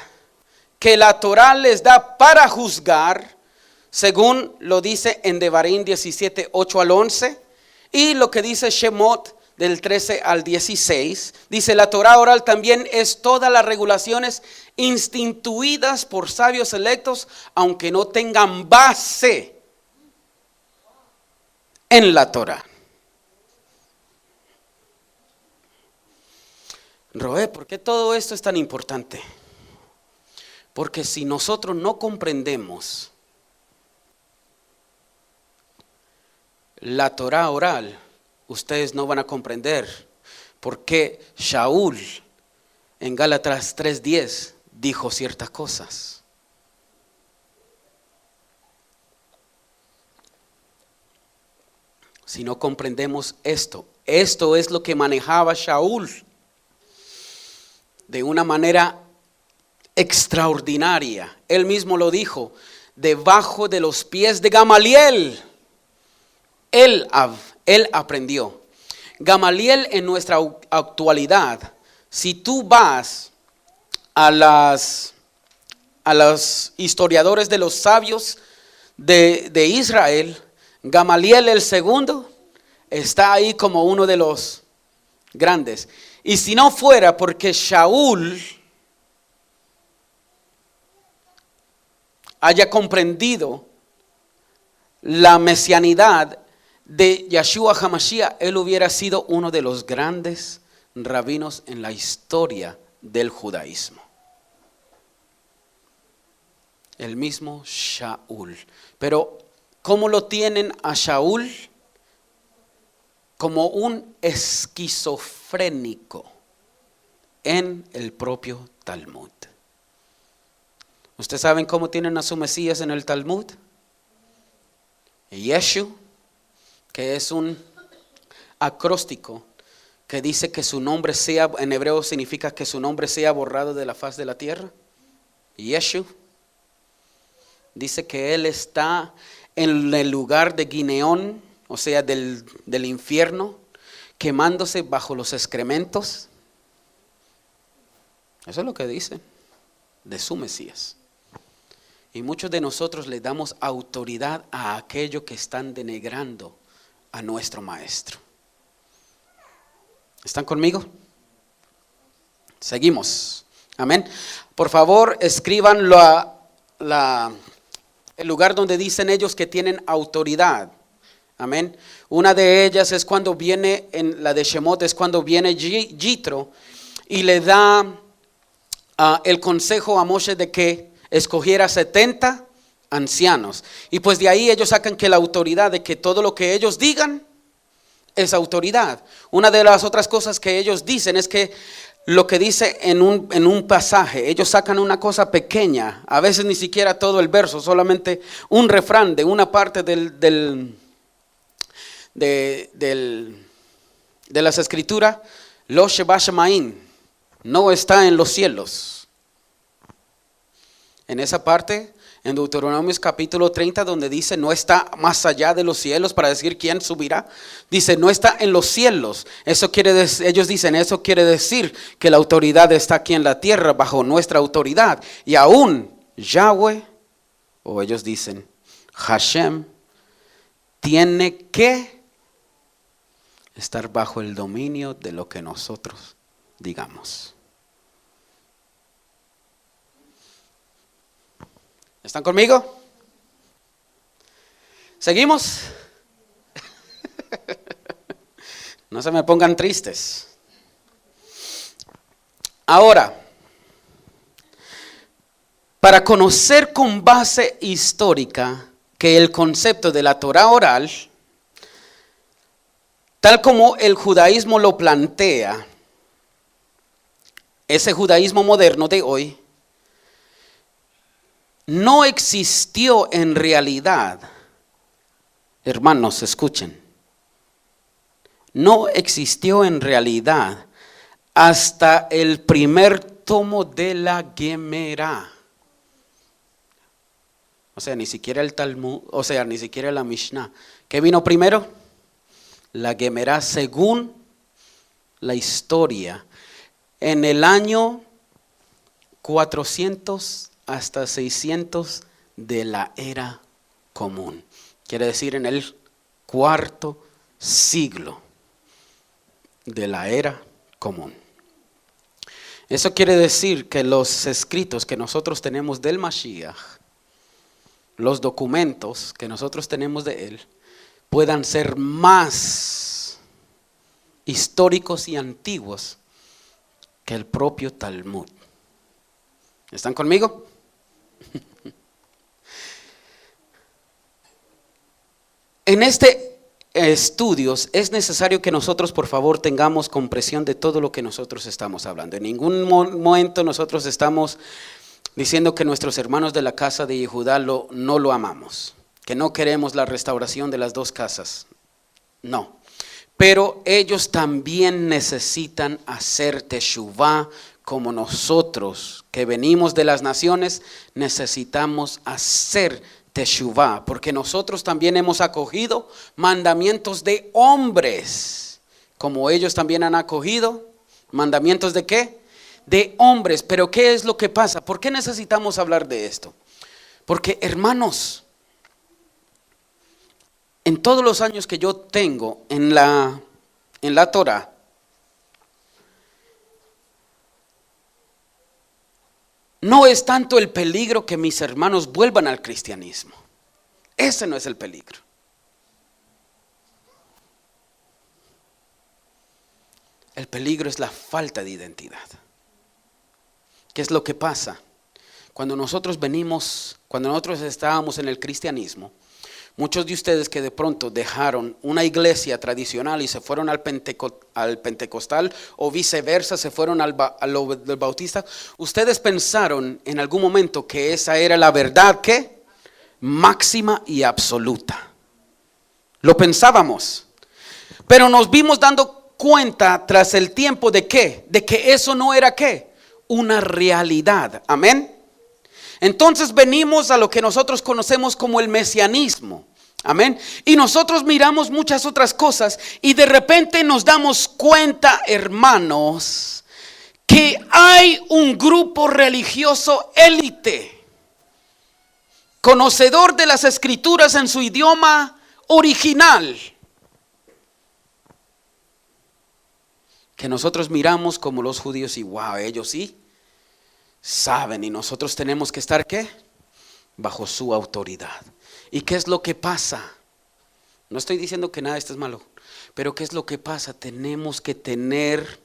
que la Torá les da para juzgar, según lo dice en Devarim 17, 8 al 11, y lo que dice Shemot del 13 al 16, dice la Torá oral también es todas las regulaciones instituidas por sabios electos, aunque no tengan base en la Torá. Roé, ¿por qué todo esto es tan importante? Porque si nosotros no comprendemos la Torá oral, ustedes no van a comprender por qué Shaul en Gálatas 3:10 dijo ciertas cosas. Si no comprendemos esto es lo que manejaba Shaul de una manera extraordinaria. Él mismo lo dijo, debajo de los pies de Gamaliel, él aprendió. Gamaliel en nuestra actualidad, si tú vas a los historiadores de los sabios de Israel, Gamaliel el segundo está ahí como uno de los grandes. Y si no fuera porque Shaul haya comprendido la mesianidad de Yeshua HaMashiach, él hubiera sido uno de los grandes rabinos en la historia del judaísmo. El mismo Shaul. Pero ¿cómo lo tienen a Shaul? Como un esquizofrénico en el propio Talmud. ¿Ustedes saben cómo tienen a su Mesías en el Talmud? Yeshu, que es un acróstico que dice que su nombre sea, en hebreo significa que su nombre sea borrado de la faz de la tierra. Yeshu dice que él está en el lugar de Gineón, o sea, del infierno, quemándose bajo los excrementos. Eso es lo que dice de su Mesías. Y muchos de nosotros le damos autoridad a aquello que están denigrando a nuestro maestro. ¿Están conmigo? Seguimos. Amén. Por favor, escriban el lugar donde dicen ellos que tienen autoridad. Amén. Una de ellas es cuando viene, en la de Shemot, es cuando viene Yitro y le da el consejo a Moshe de que escogiera 70 ancianos. Y pues de ahí ellos sacan que la autoridad, de que todo lo que ellos digan es autoridad. Una de las otras cosas que ellos dicen es que lo que dice en un pasaje, ellos sacan una cosa pequeña, a veces ni siquiera todo el verso, solamente un refrán de una parte de las escrituras, lo sheba shemaim, no está en los cielos. En esa parte, en Deuteronomio capítulo 30, donde dice no está más allá de los cielos, para decir quién subirá, dice no está en los cielos. Eso quiere decir, ellos dicen, eso quiere decir que la autoridad está aquí en la tierra bajo nuestra autoridad. Y aún Yahweh, o ellos dicen Hashem, tiene que estar bajo el dominio de lo que nosotros digamos. ¿Están conmigo? ¿Seguimos? No se me pongan tristes. Ahora, para conocer con base histórica que el concepto de la Torah oral, tal como el judaísmo lo plantea, ese judaísmo moderno de hoy, no existió en realidad, hermanos, escuchen, no existió en realidad hasta el primer tomo de la Gemara. O sea, ni siquiera el Talmud, o sea, ni siquiera la Mishnah. ¿Qué vino primero? La Gemara, según la historia, en el año 400 hasta 600 de la era común. Quiere decir en el cuarto siglo de la era común. Eso quiere decir que los escritos que nosotros tenemos del Mashiach, los documentos que nosotros tenemos de él, puedan ser más históricos y antiguos que el propio Talmud. ¿Están conmigo? En este estudios es necesario que nosotros por favor tengamos comprensión de todo lo que nosotros estamos hablando. En ningún momento nosotros estamos diciendo que nuestros hermanos de la casa de Yehudá no lo amamos, que no queremos la restauración de las dos casas. No, pero ellos también necesitan hacer teshuvá como nosotros que venimos de las naciones necesitamos hacer teshuvá, porque nosotros también hemos acogido mandamientos de hombres, como ellos también han acogido mandamientos de ¿qué? De hombres. Pero ¿qué es lo que pasa? ¿Por qué necesitamos hablar de esto? Porque hermanos, en todos los años que yo tengo en la Torah, no es tanto el peligro que mis hermanos vuelvan al cristianismo. Ese no es el peligro. El peligro es la falta de identidad. ¿Qué es lo que pasa? Cuando nosotros estábamos en el cristianismo, muchos de ustedes que de pronto dejaron una iglesia tradicional y se fueron al pentecostal o viceversa, se fueron al bautista, ustedes pensaron en algún momento que esa era la verdad, ¿qué? Máxima y absoluta. Lo pensábamos, pero nos vimos dando cuenta tras el tiempo de ¿qué? De que eso no era ¿qué? Una realidad. Amén. Entonces venimos a lo que nosotros conocemos como el mesianismo. Amén. Y nosotros miramos muchas otras cosas y de repente nos damos cuenta, hermanos, que hay un grupo religioso élite, conocedor de las escrituras en su idioma original, que nosotros miramos como los judíos y wow, ellos sí saben y nosotros tenemos que estar ¿qué? Bajo su autoridad. ¿Y qué es lo que pasa? No estoy diciendo que nada de esto es malo, pero ¿qué es lo que pasa? Tenemos que tener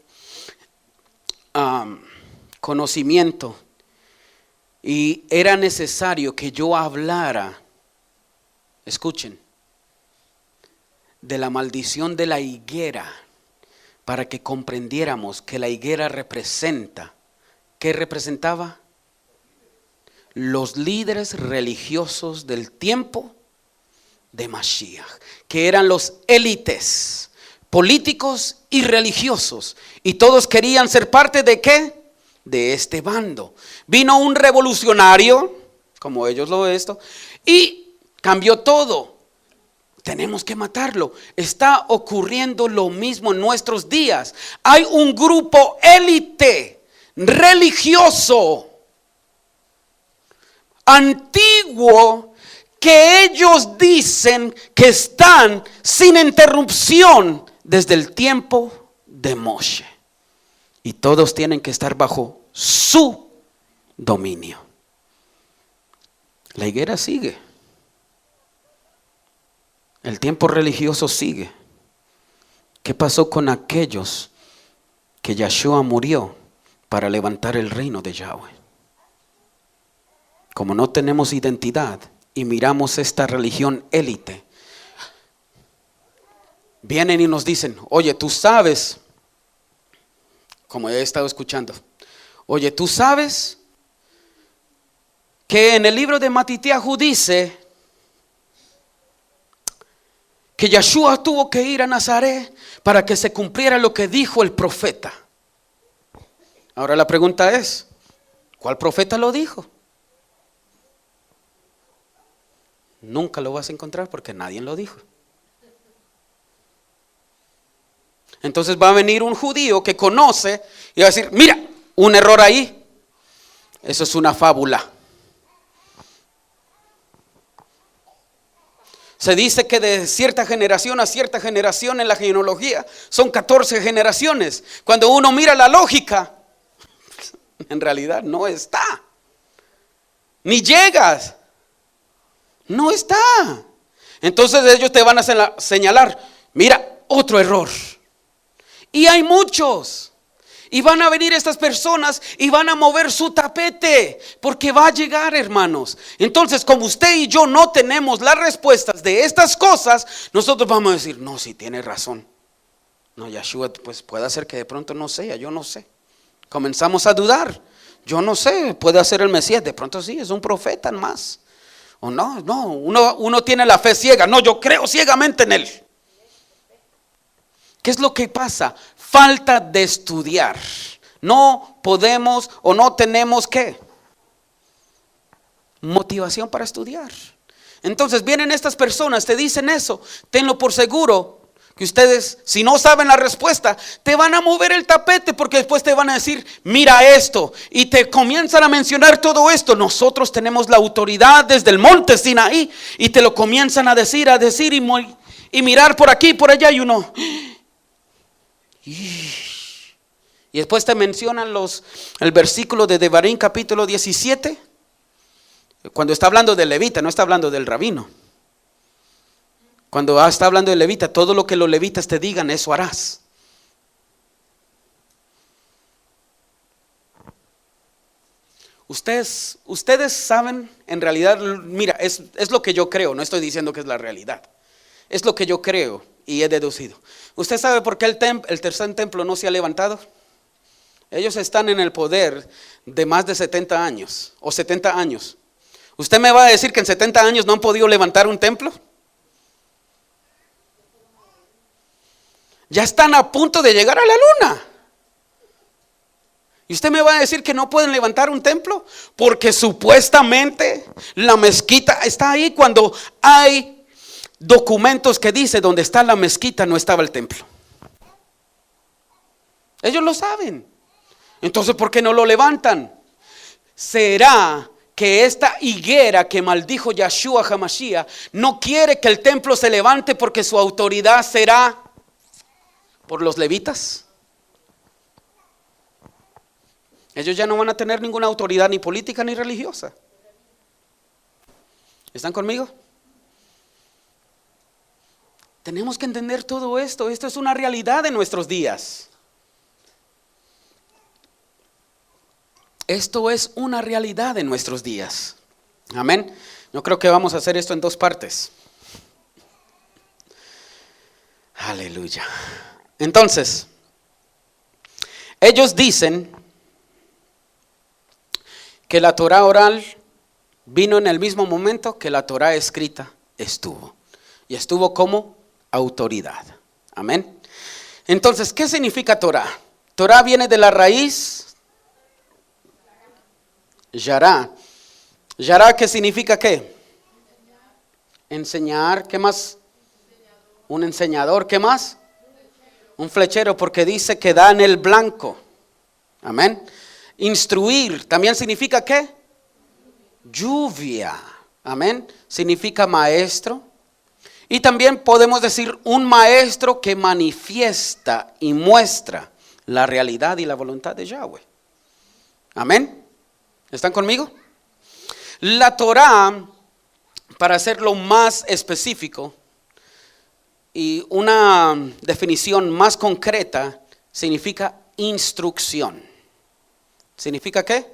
conocimiento Y era necesario que yo hablara, escuchen, de la maldición de la higuera, para que comprendiéramos que la higuera representa, ¿qué representaba? Los líderes religiosos del tiempo de Mashiach, que eran los élites políticos y religiosos, y todos querían ser parte de ¿qué? De este bando. Vino un revolucionario, como ellos lo esto, y cambió todo. Tenemos que matarlo. Está ocurriendo lo mismo en nuestros días. Hay un grupo élite religioso antiguo que ellos dicen que están sin interrupción desde el tiempo de Moshe. Y todos tienen que estar bajo su dominio. La higuera sigue. El tiempo religioso sigue. ¿Qué pasó con aquellos que Yahshua murió para levantar el reino de Yahweh? Como no tenemos identidad y miramos esta religión élite, vienen y nos dicen, oye, tú sabes, como he estado escuchando, oye, tú sabes que en el libro de Matitiahu dice que Yahshua tuvo que ir a Nazaret para que se cumpliera lo que dijo el profeta. Ahora la pregunta es, ¿cuál profeta lo dijo? Nunca lo vas a encontrar porque nadie lo dijo. Entonces va a venir un judío que conoce y va a decir, mira, un error ahí. Eso es una fábula. Se dice que de cierta generación a cierta generación en la genealogía son 14 generaciones. Cuando uno mira la lógica, en realidad no está. Ni llegas. No está. Entonces ellos te van a señalar, mira, otro error. Y hay muchos. Y van a venir estas personas y van a mover su tapete, porque va a llegar, hermanos. Entonces, como usted y yo no tenemos las respuestas de estas cosas, nosotros vamos a decir, no, sí tiene razón. No, Yahshua, pues puede ser que de pronto no sea, yo no sé. Comenzamos a dudar. Yo no sé, puede ser el Mesías, de pronto sí, es un profeta más. O no, uno tiene la fe ciega. No, yo creo ciegamente en él. ¿Qué es lo que pasa? Falta de estudiar. No podemos o no tenemos ¿qué? Motivación para estudiar. Entonces vienen estas personas, te dicen eso. Tenlo por seguro que ustedes, si no saben la respuesta, te van a mover el tapete, porque después te van a decir, mira esto, y te comienzan a mencionar todo esto. Nosotros tenemos la autoridad desde el monte Sinaí, y te lo comienzan a decir y mirar por aquí y por allá, y uno... Y después te mencionan el versículo de Devarim capítulo 17, cuando está hablando del levita, no está hablando del rabino. Cuando está hablando del levita, todo lo que los levitas te digan, eso harás. Ustedes saben, en realidad, mira, es lo que yo creo, no estoy diciendo que es la realidad. Es lo que yo creo y he deducido. ¿Usted sabe por qué el tercer templo no se ha levantado? Ellos están en el poder de más de 70 años o 70 años. ¿Usted me va a decir que en 70 años no han podido levantar un templo? Ya están a punto de llegar a la luna. ¿Y usted me va a decir que no pueden levantar un templo? Porque supuestamente la mezquita está ahí, cuando hay documentos que dice donde está la mezquita no estaba el templo. Ellos lo saben. Entonces, ¿por qué no lo levantan? ¿Será que esta higuera que maldijo Yahshua HaMashiach no quiere que el templo se levante porque su autoridad será por los levitas? Ellos ya no van a tener ninguna autoridad ni política ni religiosa. ¿Están conmigo? Tenemos que entender todo esto. Esto es una realidad de nuestros días. esto es una realidad en nuestros días. Amén. Yo creo que vamos a hacer esto en dos partes. Aleluya. Entonces, ellos dicen que la Torá oral vino en el mismo momento que la Torá escrita estuvo. Y estuvo como autoridad. Amén. Entonces, ¿qué significa Torá? Torá viene de la raíz Yará. Yará, ¿qué significa qué? Enseñar. ¿Qué más? Un enseñador. ¿Qué más? Un flechero, porque dice que da en el blanco. Amén. Instruir también significa ¿qué? Lluvia. Amén. Significa maestro. Y también podemos decir un maestro que manifiesta y muestra la realidad y la voluntad de Yahweh. Amén. ¿Están conmigo? La Torá, para hacerlo más específico y una definición más concreta, significa instrucción. ¿Significa qué?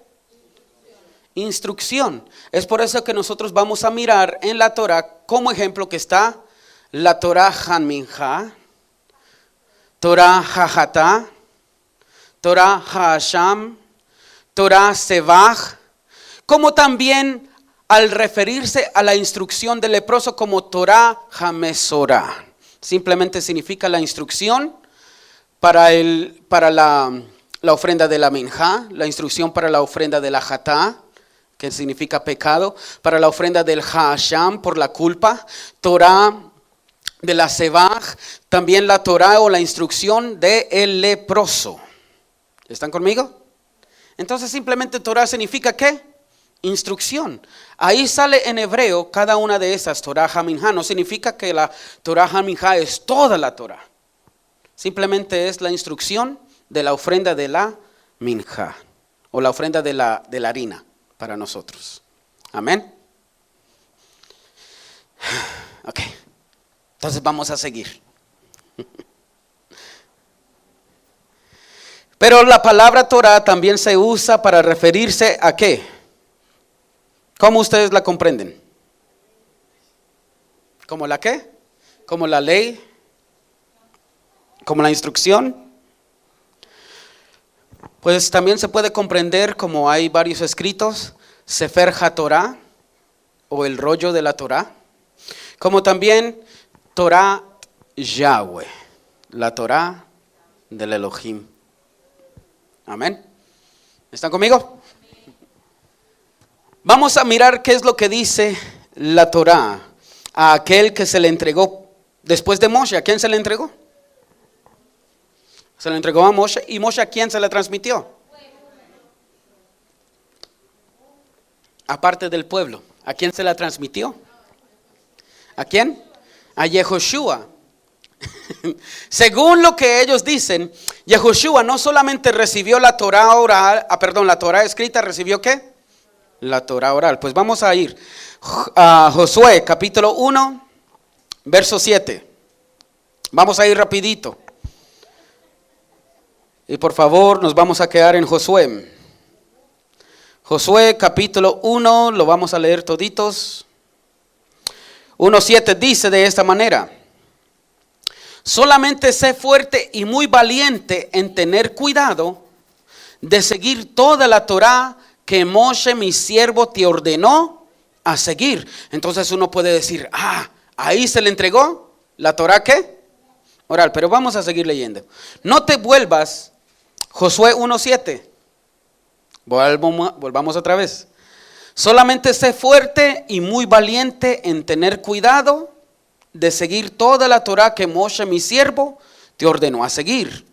Instrucción. Es por eso que nosotros vamos a mirar en la Torá como ejemplo que está la Torá Hanminja, Torá Hajatá, Torá Hasham, Torá Sevach, como también al referirse a la instrucción del leproso como Torá Hamesorá. Simplemente significa la instrucción para la ofrenda de la minjá, la instrucción para la ofrenda de la jatá, que significa pecado, para la ofrenda del hasham por la culpa, Torá de la sevach, también la Torá o la instrucción del leproso. ¿Están conmigo? Entonces simplemente Torá significa ¿qué? Instrucción. Ahí sale en hebreo cada una de esas. Torá Haminjá no significa que la Torá Haminjá es toda la Torá. Simplemente es la instrucción de la ofrenda de la minjá o la ofrenda de la harina para nosotros. Amén. Ok. Entonces vamos a seguir. Pero la palabra Torá también se usa para referirse a ¿qué? ¿Cómo ustedes la comprenden? ¿Como la qué? ¿Como la ley? ¿Como la instrucción? Pues también se puede comprender, como hay varios escritos, Sefer HaTorah o el rollo de la Torá, como también Torá Yahweh, la Torá del Elohim. Amén. ¿Están conmigo? Vamos a mirar qué es lo que dice la Torá a aquel que se le entregó después de Moshe. ¿A quién se le entregó? Se le entregó a Moshe. ¿Y Moshe a quién se le transmitió? Aparte del pueblo. ¿A quién se la transmitió? ¿A quién? A Yehoshua. Según lo que ellos dicen, Yehoshua no solamente recibió la Torá oral, la Torá escrita, ¿recibió qué? La Torá oral. Pues vamos a ir a Josué capítulo 1 verso 7. Vamos a ir rapidito. Y por favor nos vamos a quedar en Josué. Josué capítulo 1, lo vamos a leer toditos. 1:7 dice de esta manera: solamente sé fuerte y muy valiente en tener cuidado de seguir toda la Torá que Moshe mi siervo te ordenó a seguir. Entonces uno puede decir, ahí se le entregó la Torá ¿qué? Oral. Pero vamos a seguir leyendo. No te vuelvas, Josué 1:7. Volvamos otra vez. Solamente sé fuerte y muy valiente en tener cuidado de seguir toda la Torá que Moshe mi siervo te ordenó a seguir.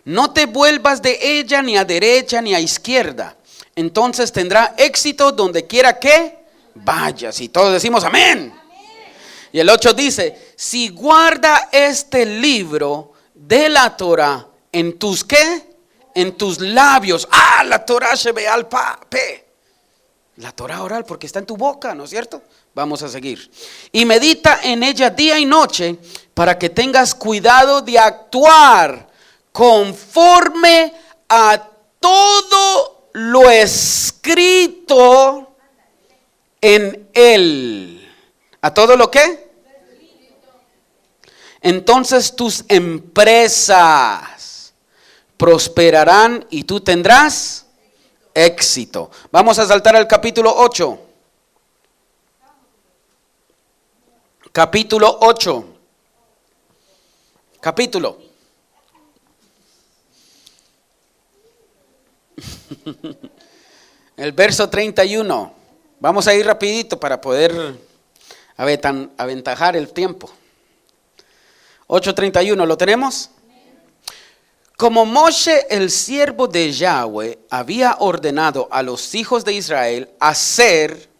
No te vuelvas de ella ni a derecha ni a izquierda. Entonces tendrá éxito donde quiera que vayas. Y todos decimos amén. Y el 8 dice: si guarda este libro de la Torá en tus ¿qué? En tus labios. La Torá shebeal pe. La Torá oral, porque está en tu boca, ¿no es cierto? Vamos a seguir. Y medita en ella día y noche para que tengas cuidado de actuar conforme a todo lo escrito en él. ¿A todo lo que? Entonces tus empresas prosperarán y tú tendrás éxito. Vamos a saltar al capítulo 8. Capítulo 8. Capítulo. El verso 31. Vamos a ir rapidito para poder aventajar el tiempo. 8:31, ¿lo tenemos? Como Moshe, el siervo de Yahweh, había ordenado a los hijos de Israel hacer,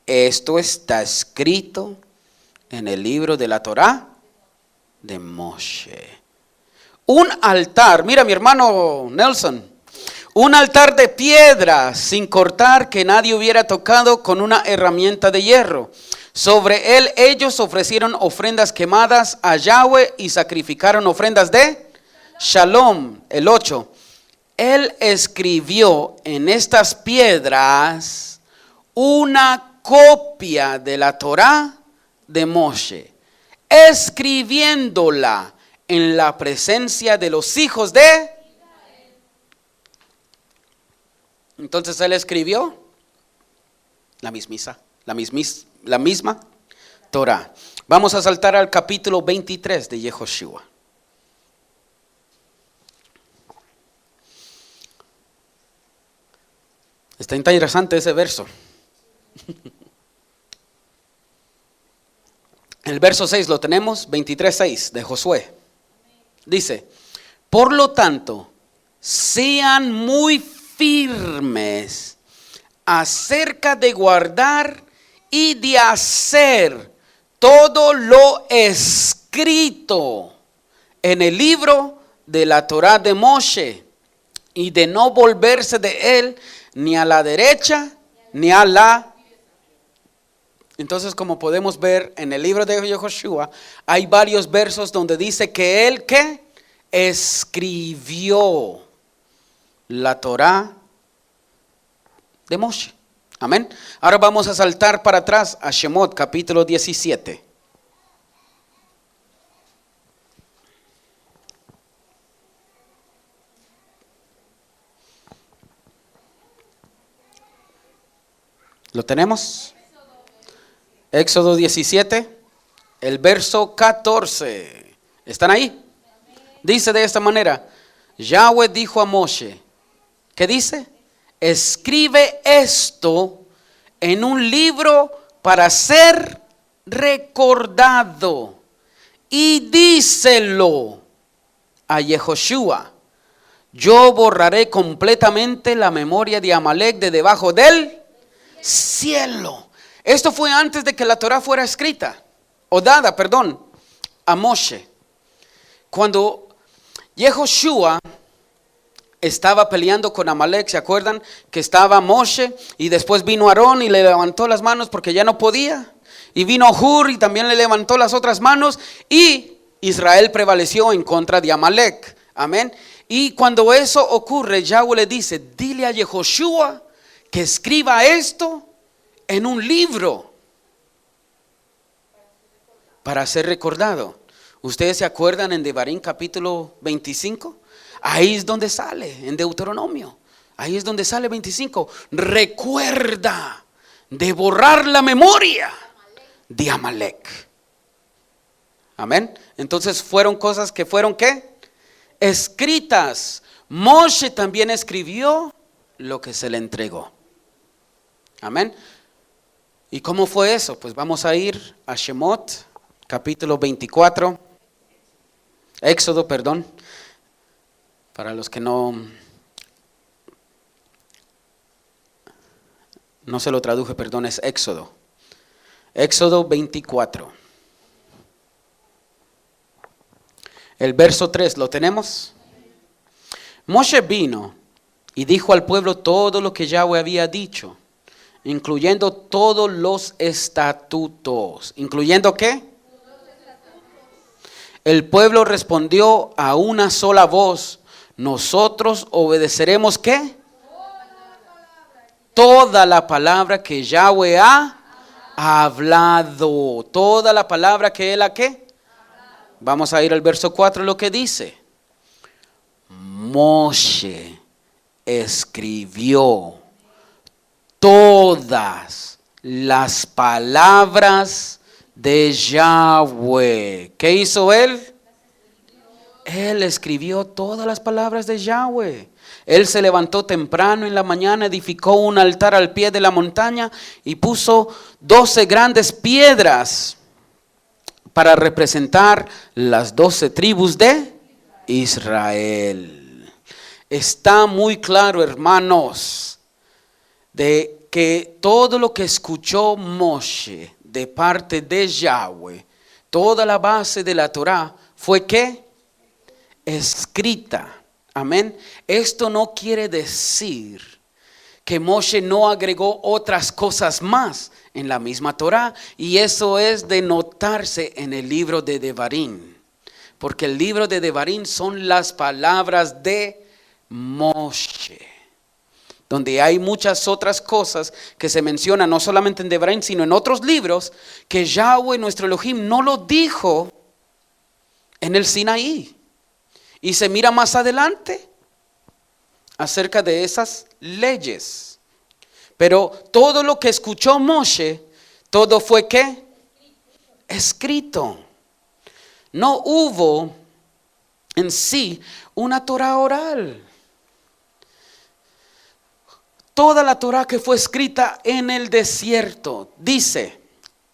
esto está escrito en el libro de la Torá de Moshe. Un altar, mira mi hermano Nelson, un altar de piedra sin cortar que nadie hubiera tocado con una herramienta de hierro. Sobre él ellos ofrecieron ofrendas quemadas a Yahweh y sacrificaron ofrendas de Shalom. El 8. Él escribió en estas piedras una copia de la Torá de Moshe, escribiéndola en la presencia de los hijos de. Entonces él escribió la misma Torá. Vamos a saltar al capítulo 23 de Yehoshua. Está interesante ese verso. El verso 6 lo tenemos, 23:6 de Josué. Dice, por lo tanto, sean muy firmes acerca de guardar y de hacer todo lo escrito en el libro de la Torá de Moshe, y de no volverse de él ni a la derecha ni a la. Entonces, como podemos ver en el libro de Yehoshua, hay varios versos donde dice que él ¿qué? Escribió la Torá de Moshe. Amén. Ahora vamos a saltar para atrás a Shemot, capítulo 17. ¿Lo tenemos? Éxodo 17, el verso 14. ¿Están ahí? Dice de esta manera, Yahweh dijo a Moshe, ¿qué dice? Escribe esto en un libro para ser recordado y díselo a Yehoshua. Yo borraré completamente la memoria de Amalek de debajo del cielo. Esto fue antes de que la Torá fuera escrita, o dada, a Moshe. Cuando Yehoshua estaba peleando con Amalek, ¿se acuerdan? Que estaba Moshe y después vino Aarón y le levantó las manos porque ya no podía. Y vino Hur y también le levantó las otras manos y Israel prevaleció en contra de Amalek. Amén. Y cuando eso ocurre, Yahweh le dice, dile a Yehoshua que escriba esto en un libro para ser recordado. ¿Ustedes se acuerdan en Devarim capítulo 25? Ahí es donde sale, en Deuteronomio. Ahí es donde sale 25. Recuerda de borrar la memoria de Amalek. Amén. Entonces fueron cosas que fueron ¿qué? Escritas. Moshe también escribió lo que se le entregó. Amén. ¿Y cómo fue eso? Pues vamos a ir a Shemot, capítulo 24. Éxodo, para los que no se lo traduje, es Éxodo. Éxodo 24. El verso 3, ¿lo tenemos? Moshe vino y dijo al pueblo todo lo que Yahweh había dicho, incluyendo todos los estatutos. ¿Incluyendo qué? El pueblo respondió a una sola voz, nosotros obedeceremos ¿qué? Toda la palabra que Yahweh ha hablado. Toda la palabra que Él ha ¿qué? Vamos a ir al verso 4, lo que dice. Moshe escribió todas las palabras de Yahweh. ¿Qué hizo él? Él escribió todas las palabras de Yahweh. Él se levantó temprano en la mañana, edificó un altar al pie de la montaña y puso 12 grandes piedras para representar las 12 tribus de Israel. Está muy claro, hermanos, de que todo lo que escuchó Moshe de parte de Yahweh, toda la base de la Torá fue ¿qué? Escrita. Amén. Esto no quiere decir que Moshe no agregó otras cosas más en la misma Torá, y eso es de notarse en el libro de Devarim, porque el libro de Devarim son las palabras de Moshe, donde hay muchas otras cosas que se mencionan no solamente en Devarim, sino en otros libros, que Yahweh nuestro Elohim no lo dijo en el Sinaí. Y se mira más adelante acerca de esas leyes. Pero todo lo que escuchó Moshe, todo fue ¿qué? Escrito. No hubo en sí una Torah oral. Toda la Torah que fue escrita en el desierto, dice,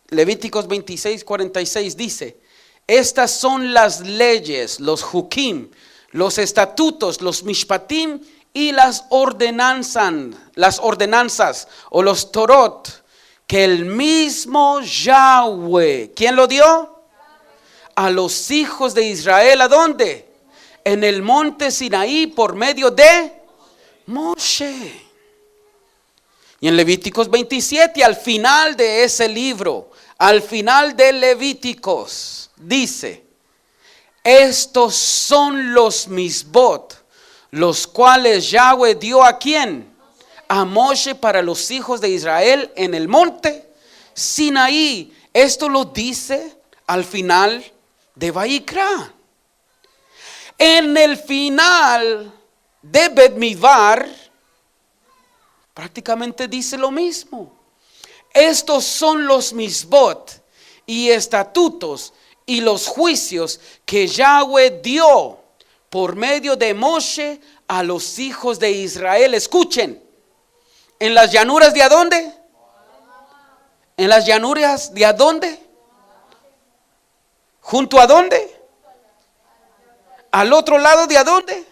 Levíticos 26:46 dice, estas son las leyes, los hukim, los estatutos, los mishpatim y las ordenanzas o los torot que el mismo Yahweh, ¿quién lo dio? A los hijos de Israel, ¿a dónde? En el monte Sinaí por medio de Moshe. Y en Levíticos 27, al final de ese libro, al final de Levíticos, dice, estos son los misbot, los cuales Yahweh dio ¿a quién? A Moshe para los hijos de Israel en el monte Sinaí. Esto lo dice al final de Vayikra. En el final de Bet-Midbar, prácticamente dice lo mismo. Estos son los misbot y estatutos y los juicios que Yahweh dio por medio de Moshe a los hijos de Israel. Escuchen, ¿en las llanuras de adónde? ¿En las llanuras de adónde? ¿Junto a dónde? ¿Al otro lado de adónde?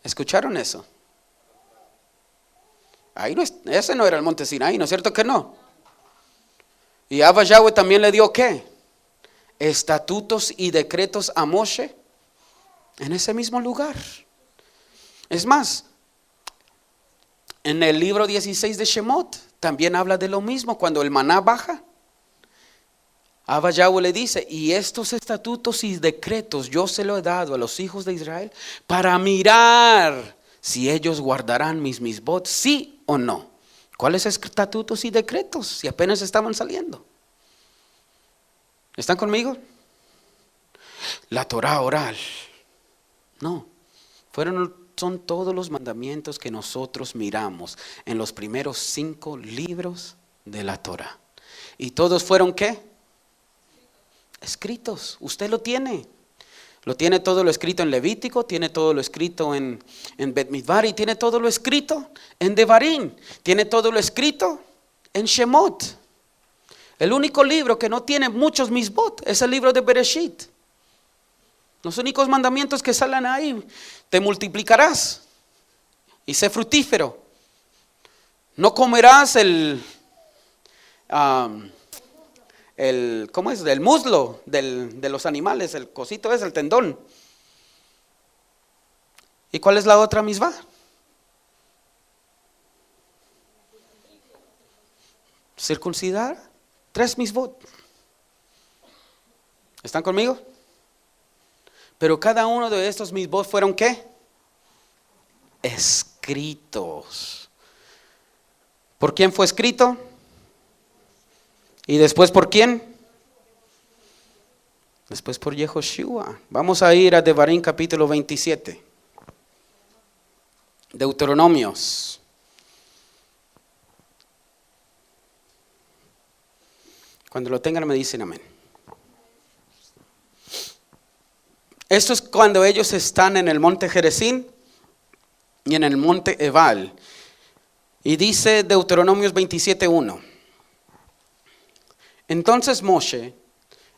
¿Escucharon eso? Ahí no es, ese no era el monte Sinaí, ¿no es cierto que no? Y Abba Yahweh también le dio ¿qué? Estatutos y decretos a Moshe en ese mismo lugar. Es más, en el libro 16 de Shemot también habla de lo mismo. Cuando el maná baja, Abba Yahweh le dice, y estos estatutos y decretos yo se los he dado a los hijos de Israel para mirar si ellos guardarán mis misbot, sí o no. ¿Cuáles estatutos y decretos? Si apenas estaban saliendo. ¿Están conmigo? La Torah oral. No, son todos los mandamientos que nosotros miramos en los primeros 5 libros de la Torah. ¿Y todos fueron qué? Escritos. Usted lo tiene. Lo tiene todo lo escrito en Levítico, tiene todo lo escrito en Bet-Midbar y tiene todo lo escrito en Devarim. Tiene todo lo escrito en Shemot. El único libro que no tiene muchos misbot es el libro de Bereshit. Los únicos mandamientos que salen ahí: te multiplicarás y sé fructífero. No comerás ¿cómo es? Del muslo de los animales, el cosito es el tendón. ¿Y cuál es la otra misma? Circuncidar 3 misbot. ¿Están conmigo? Pero cada uno de estos mitzvot fueron ¿qué? Escritos. ¿Por quién fue escrito? ¿Y después por quién? Después por Yehoshua. Vamos a ir a Devarim capítulo 27. Deuteronomios. Cuando lo tengan me dicen amén. Esto es cuando ellos están en el monte Gerizim y en el monte Ebal. Y dice Deuteronomios 27:1. Entonces Moshe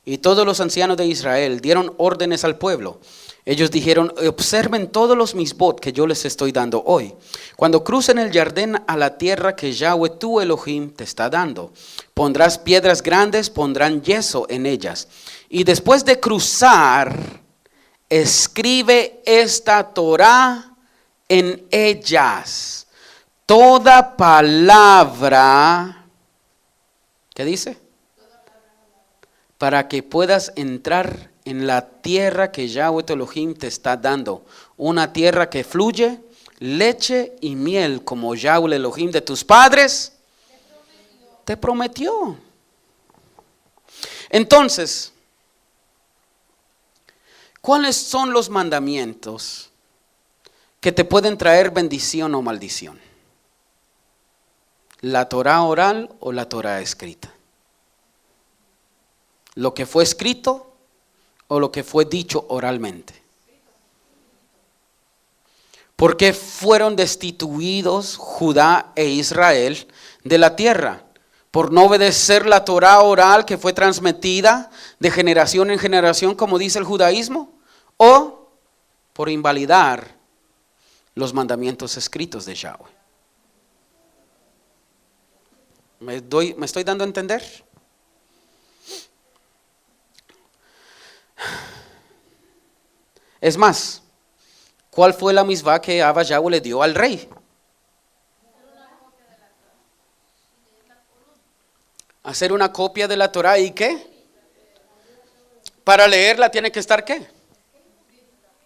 y todos los ancianos de Israel dieron órdenes al pueblo. Ellos dijeron: observen todos los mitzvot que yo les estoy dando hoy. Cuando crucen el Jordán a la tierra que Yahweh tu Elohim te está dando, pondrás piedras grandes, pondrán yeso en ellas. Y después de cruzar, escribe esta Torá en ellas. Toda palabra, ¿qué dice? Para que puedas entrar en la tierra que Yahweh tu Elohim te está dando. Una tierra que fluye leche y miel, como Yahweh el Elohim de tus padres te prometió. Entonces, ¿cuáles son los mandamientos que te pueden traer bendición o maldición? ¿La Torá oral o la Torá escrita? ¿Lo que fue escrito o lo que fue dicho oralmente? ¿Por qué fueron destituidos Judá e Israel de la tierra? ¿Por no obedecer la Torá oral que fue transmitida de generación en generación, como dice el judaísmo? ¿O por invalidar los mandamientos escritos de Yahweh? ¿Me estoy dando a entender? Es más, ¿cuál fue la misvá que Abba Yahweh le dio al rey? Hacer una copia de la Torá. ¿Y qué? Para leerla tiene que estar ¿qué?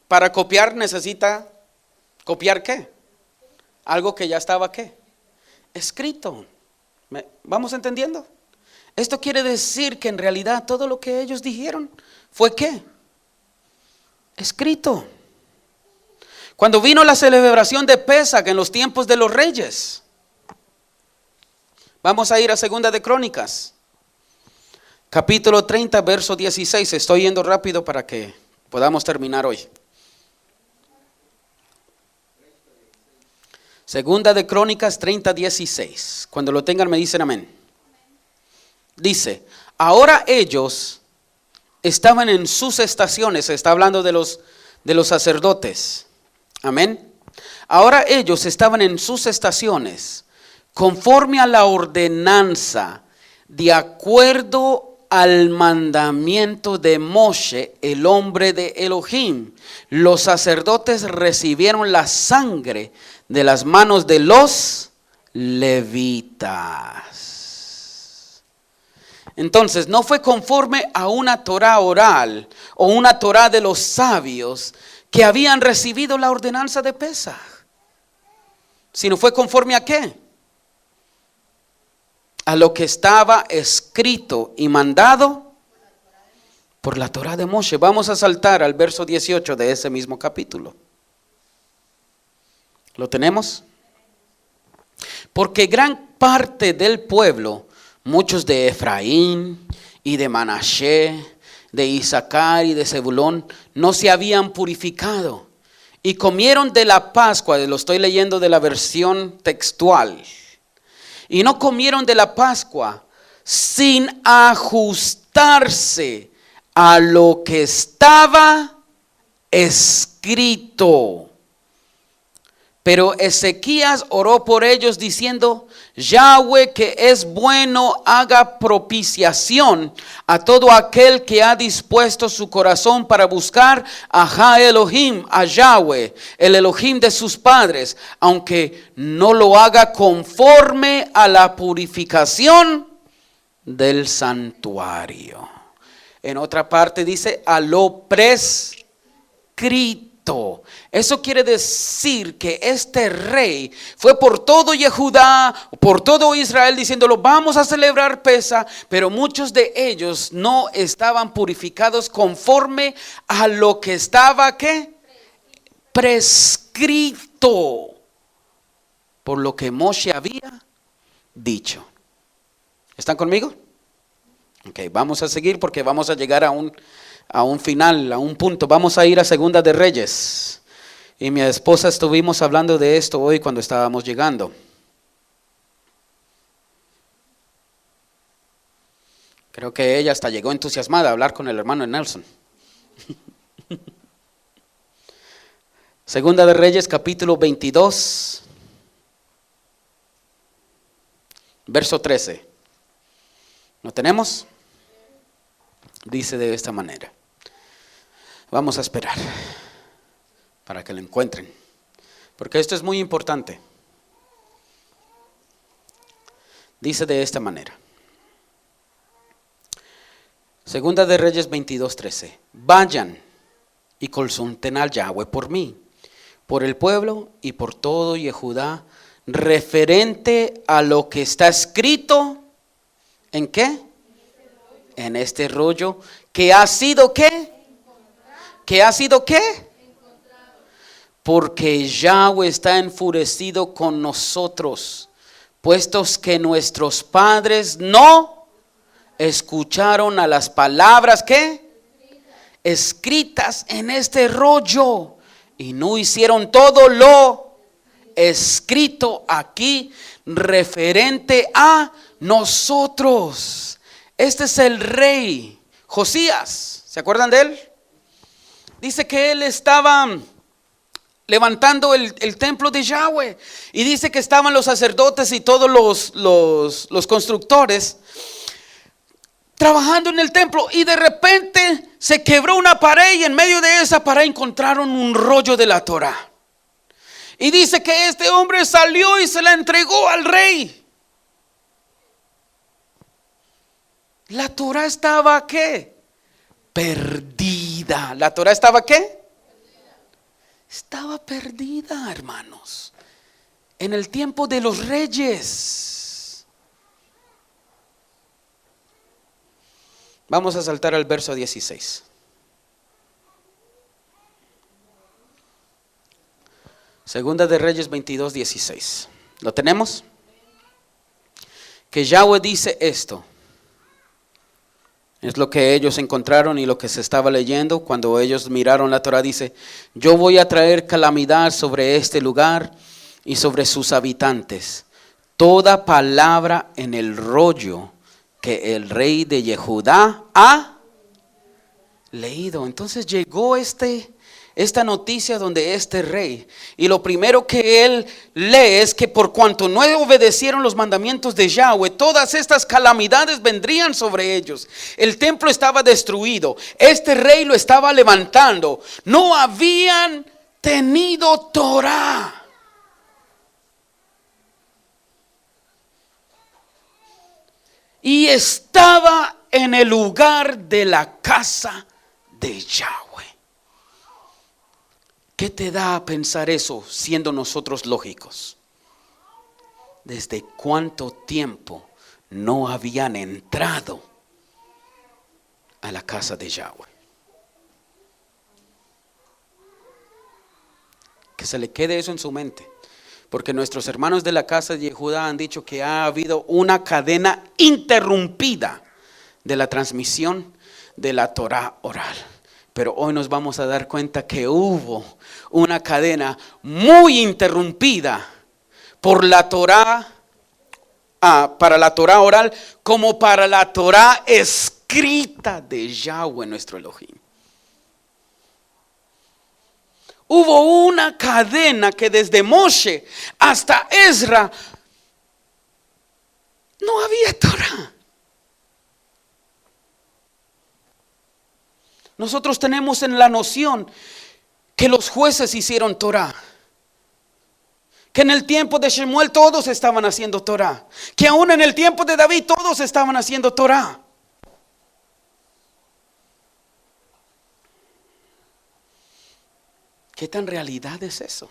Para copiar necesita ¿copiar qué? Algo que ya estaba ¿qué? Escrito. ¿Vamos entendiendo? Esto quiere decir que en realidad todo lo que ellos dijeron fue ¿qué? Escrito. Cuando vino la celebración de Pesach en los tiempos de los reyes, vamos a ir a Segunda de Crónicas, capítulo 30, verso 16. Estoy yendo rápido para que podamos terminar hoy. Segunda de Crónicas 30, 16. Cuando lo tengan me dicen amén. Dice: ahora ellos estaban en sus estaciones. Está hablando de los sacerdotes. Amén. Ahora ellos estaban en sus estaciones, conforme a la ordenanza, de acuerdo al mandamiento de Moshe, el hombre de Elohim. Los sacerdotes recibieron la sangre de las manos de los levitas. Entonces, no fue conforme a una Torá oral o una Torá de los sabios que habían recibido la ordenanza de Pesaj, sino fue conforme a ¿qué? A lo que estaba escrito y mandado por la Torá de Moshe. Vamos a saltar al verso 18 de ese mismo capítulo. ¿Lo tenemos? Porque gran parte del pueblo, muchos de Efraín y de Manasés, de Isaacar y de Zebulón, no se habían purificado y comieron de la Pascua. Lo estoy leyendo de la versión textual. Y no comieron de la Pascua sin ajustarse a lo que estaba escrito. Pero Ezequías oró por ellos diciendo: Yahweh, que es bueno, haga propiciación a todo aquel que ha dispuesto su corazón para buscar a Ja Elohim, a Yahweh, el Elohim de sus padres, aunque no lo haga conforme a la purificación del santuario. En otra parte dice: a lo prescrito. Eso quiere decir que este rey fue por todo Yehudá, por todo Israel, diciéndolo, vamos a celebrar Pesa, pero muchos de ellos no estaban purificados conforme a lo que estaba, ¿qué? Prescrito por lo que Moshe había dicho. ¿Están conmigo? Ok, vamos a seguir porque vamos a llegar a un final, a un punto. Vamos a ir a Segunda de Reyes. Y mi esposa estuvimos hablando de esto hoy cuando estábamos llegando. Creo que ella hasta llegó entusiasmada a hablar con el hermano Nelson. Segunda de Reyes, capítulo 22, verso 13. ¿Lo tenemos? Dice de esta manera. Vamos a esperar para que lo encuentren, porque esto es muy importante. Dice de esta manera. Segunda de Reyes 22:13. Vayan y consulten al Yahweh por mí, por el pueblo y por todo Yehudá, referente a lo que está escrito. ¿En qué? En este rollo que ha sido ¿qué? ¿Que ha sido qué? Porque Yahweh está enfurecido con nosotros, puestos que nuestros padres no escucharon a las palabras ¿qué? Escritas en este rollo, y no hicieron todo lo escrito aquí referente a nosotros. Este es el rey Josías. ¿Se acuerdan de él? Dice que él estaba levantando el templo de Yahweh, y dice que estaban los sacerdotes y todos los constructores trabajando en el templo, y de repente se quebró una pared, y en medio de esa pared encontraron un rollo de la Torá. Y dice que este hombre salió y se la entregó al rey. La Torá estaba ¿qué? Perdida. ¿La Torá estaba qué? Estaba perdida, hermanos, en el tiempo de los reyes. Vamos a saltar al verso 16. Segunda de Reyes 22:16. ¿Lo tenemos? Que Yahweh dice esto. Es lo que ellos encontraron y lo que se estaba leyendo cuando ellos miraron la Torá. Dice: yo voy a traer calamidad sobre este lugar y sobre sus habitantes. Toda palabra en el rollo que el rey de Yehudá ha leído. Entonces llegó esta noticia donde este rey, y lo primero que él lee es que por cuanto no obedecieron los mandamientos de Yahweh, todas estas calamidades vendrían sobre ellos. El templo estaba destruido, este rey lo estaba levantando, no habían tenido Torá. Y estaba en el lugar de la casa de Yahweh. ¿Qué te da a pensar eso siendo nosotros lógicos? ¿Desde cuánto tiempo no habían entrado a la casa de Yahweh? Que se le quede eso en su mente, porque nuestros hermanos de la casa de Judá han dicho que ha habido una cadena interrumpida de la transmisión de la Torá oral. Pero hoy nos vamos a dar cuenta que hubo una cadena muy interrumpida por la Torá, para la Torá oral, como para la Torá escrita de Yahweh nuestro Elohim. Hubo una cadena que desde Moshe hasta Ezra no había Torá. Nosotros tenemos en la noción que los jueces hicieron Torá, que en el tiempo de Shemuel todos estaban haciendo Torá, que aún en el tiempo de David todos estaban haciendo Torá. ¿Qué tan realidad es eso?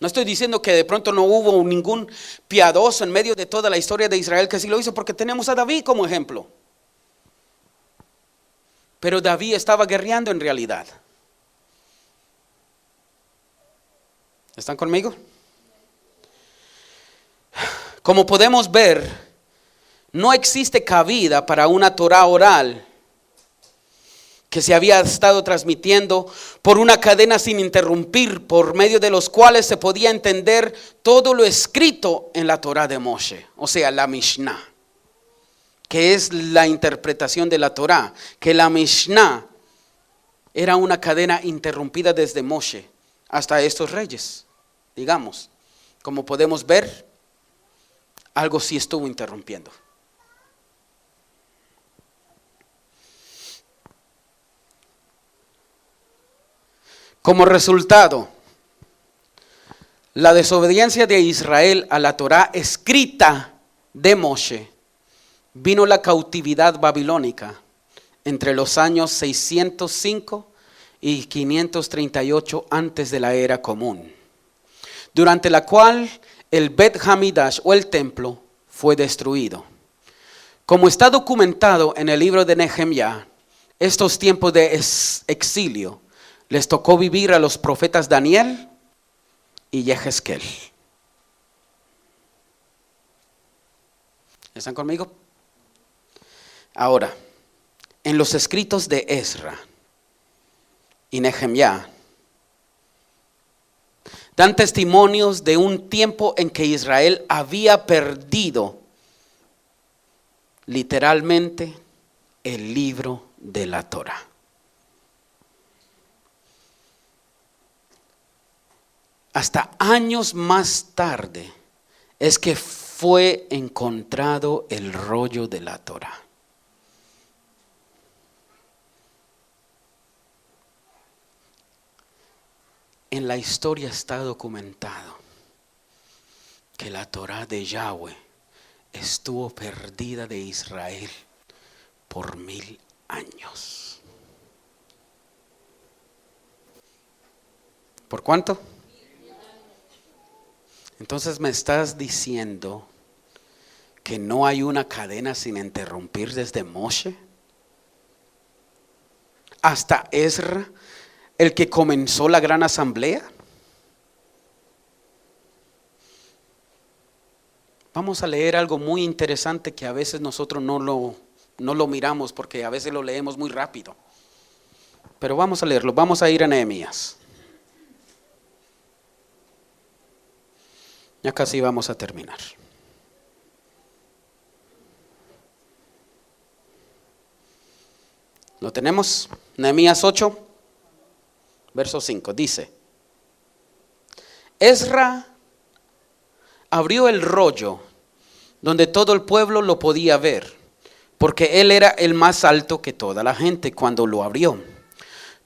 No estoy diciendo que de pronto no hubo ningún piadoso en medio de toda la historia de Israel que sí lo hizo, porque tenemos a David como ejemplo. Pero David estaba guerreando en realidad. ¿Están conmigo? Como podemos ver, no existe cabida para una Torah oral que se había estado transmitiendo por una cadena sin interrumpir, por medio de los cuales se podía entender todo lo escrito en la Torah de Moshe, o sea, la Mishnah, que es la interpretación de la Torah, que la Mishnah era una cadena interrumpida desde Moshe hasta estos reyes, digamos. Como podemos ver, algo sí estuvo interrumpiendo. Como resultado, la desobediencia de Israel a la Torá escrita de Moshe, vino la cautividad babilónica entre los años 605 y 538 antes de la era común, durante la cual el Bet Hamidash o el templo fue destruido. Como está documentado en el libro de Nehemías, estos tiempos de exilio les tocó vivir a los profetas Daniel y Yehezkel. ¿Están conmigo? Ahora, en los escritos de Ezra y Nehemías dan testimonios de un tiempo en que Israel había perdido literalmente el libro de la Torá. Hasta años más tarde es que fue encontrado el rollo de la Torá. En la historia está documentado que la Torá de Yahweh estuvo perdida de Israel por 1000 años. ¿Por cuánto? Entonces me estás diciendo que no hay una cadena sin interrumpir desde Moshe hasta Ezra, el que comenzó la gran asamblea. Vamos a leer algo muy interesante que a veces nosotros no lo miramos porque a veces lo leemos muy rápido. Pero vamos a leerlo, vamos a ir a Nehemías. Ya casi vamos a terminar. ¿Lo tenemos? Nehemías 8, verso 5, dice: Ezra abrió el rollo donde todo el pueblo lo podía ver, porque él era el más alto que toda la gente cuando lo abrió.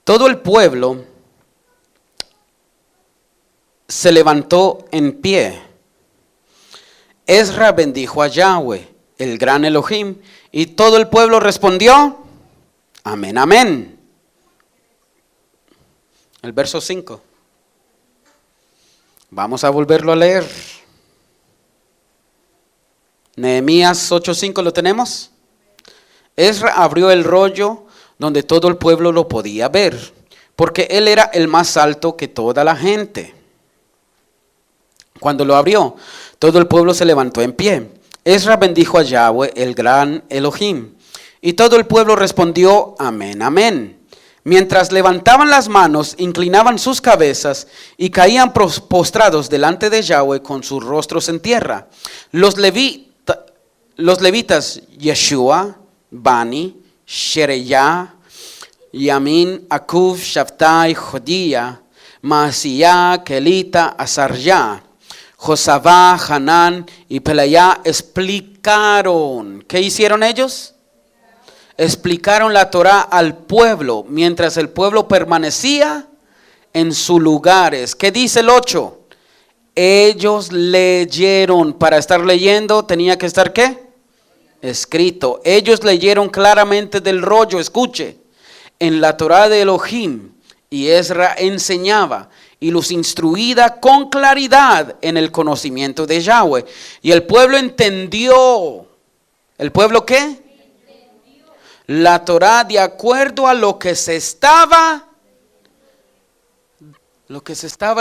Todo el pueblo se levantó en pie. Ezra bendijo a Yahweh, el gran Elohim, y todo el pueblo respondió: amén, amén. El verso 5. Vamos a volverlo a leer. Nehemías 8:5, ¿lo tenemos? Ezra abrió el rollo donde todo el pueblo lo podía ver, porque él era el más alto que toda la gente. Cuando lo abrió, todo el pueblo se levantó en pie. Ezra bendijo a Yahweh, el gran Elohim, y todo el pueblo respondió: amén, amén. Mientras levantaban las manos, inclinaban sus cabezas y caían postrados delante de Yahweh con sus rostros en tierra. Los levitas Yeshua, Bani, Shereyah, Yamin, Akub, Shabtai, Jodía, Maasías, Kelita, Azarjá, Josabá, Hanán y Pelayá explicaron. ¿Qué hicieron ellos? Explicaron la Torá al pueblo mientras el pueblo permanecía en sus lugares. ¿Qué dice el 8? Ellos leyeron. Para estar leyendo tenía que estar ¿qué? Escrito. Ellos leyeron claramente del rollo. Escuche. en la Torá de Elohim, y Ezra enseñaba y los instruía con claridad en el conocimiento de Yahweh. Y el pueblo entendió. ¿El pueblo qué? La Torá de acuerdo a lo que se estaba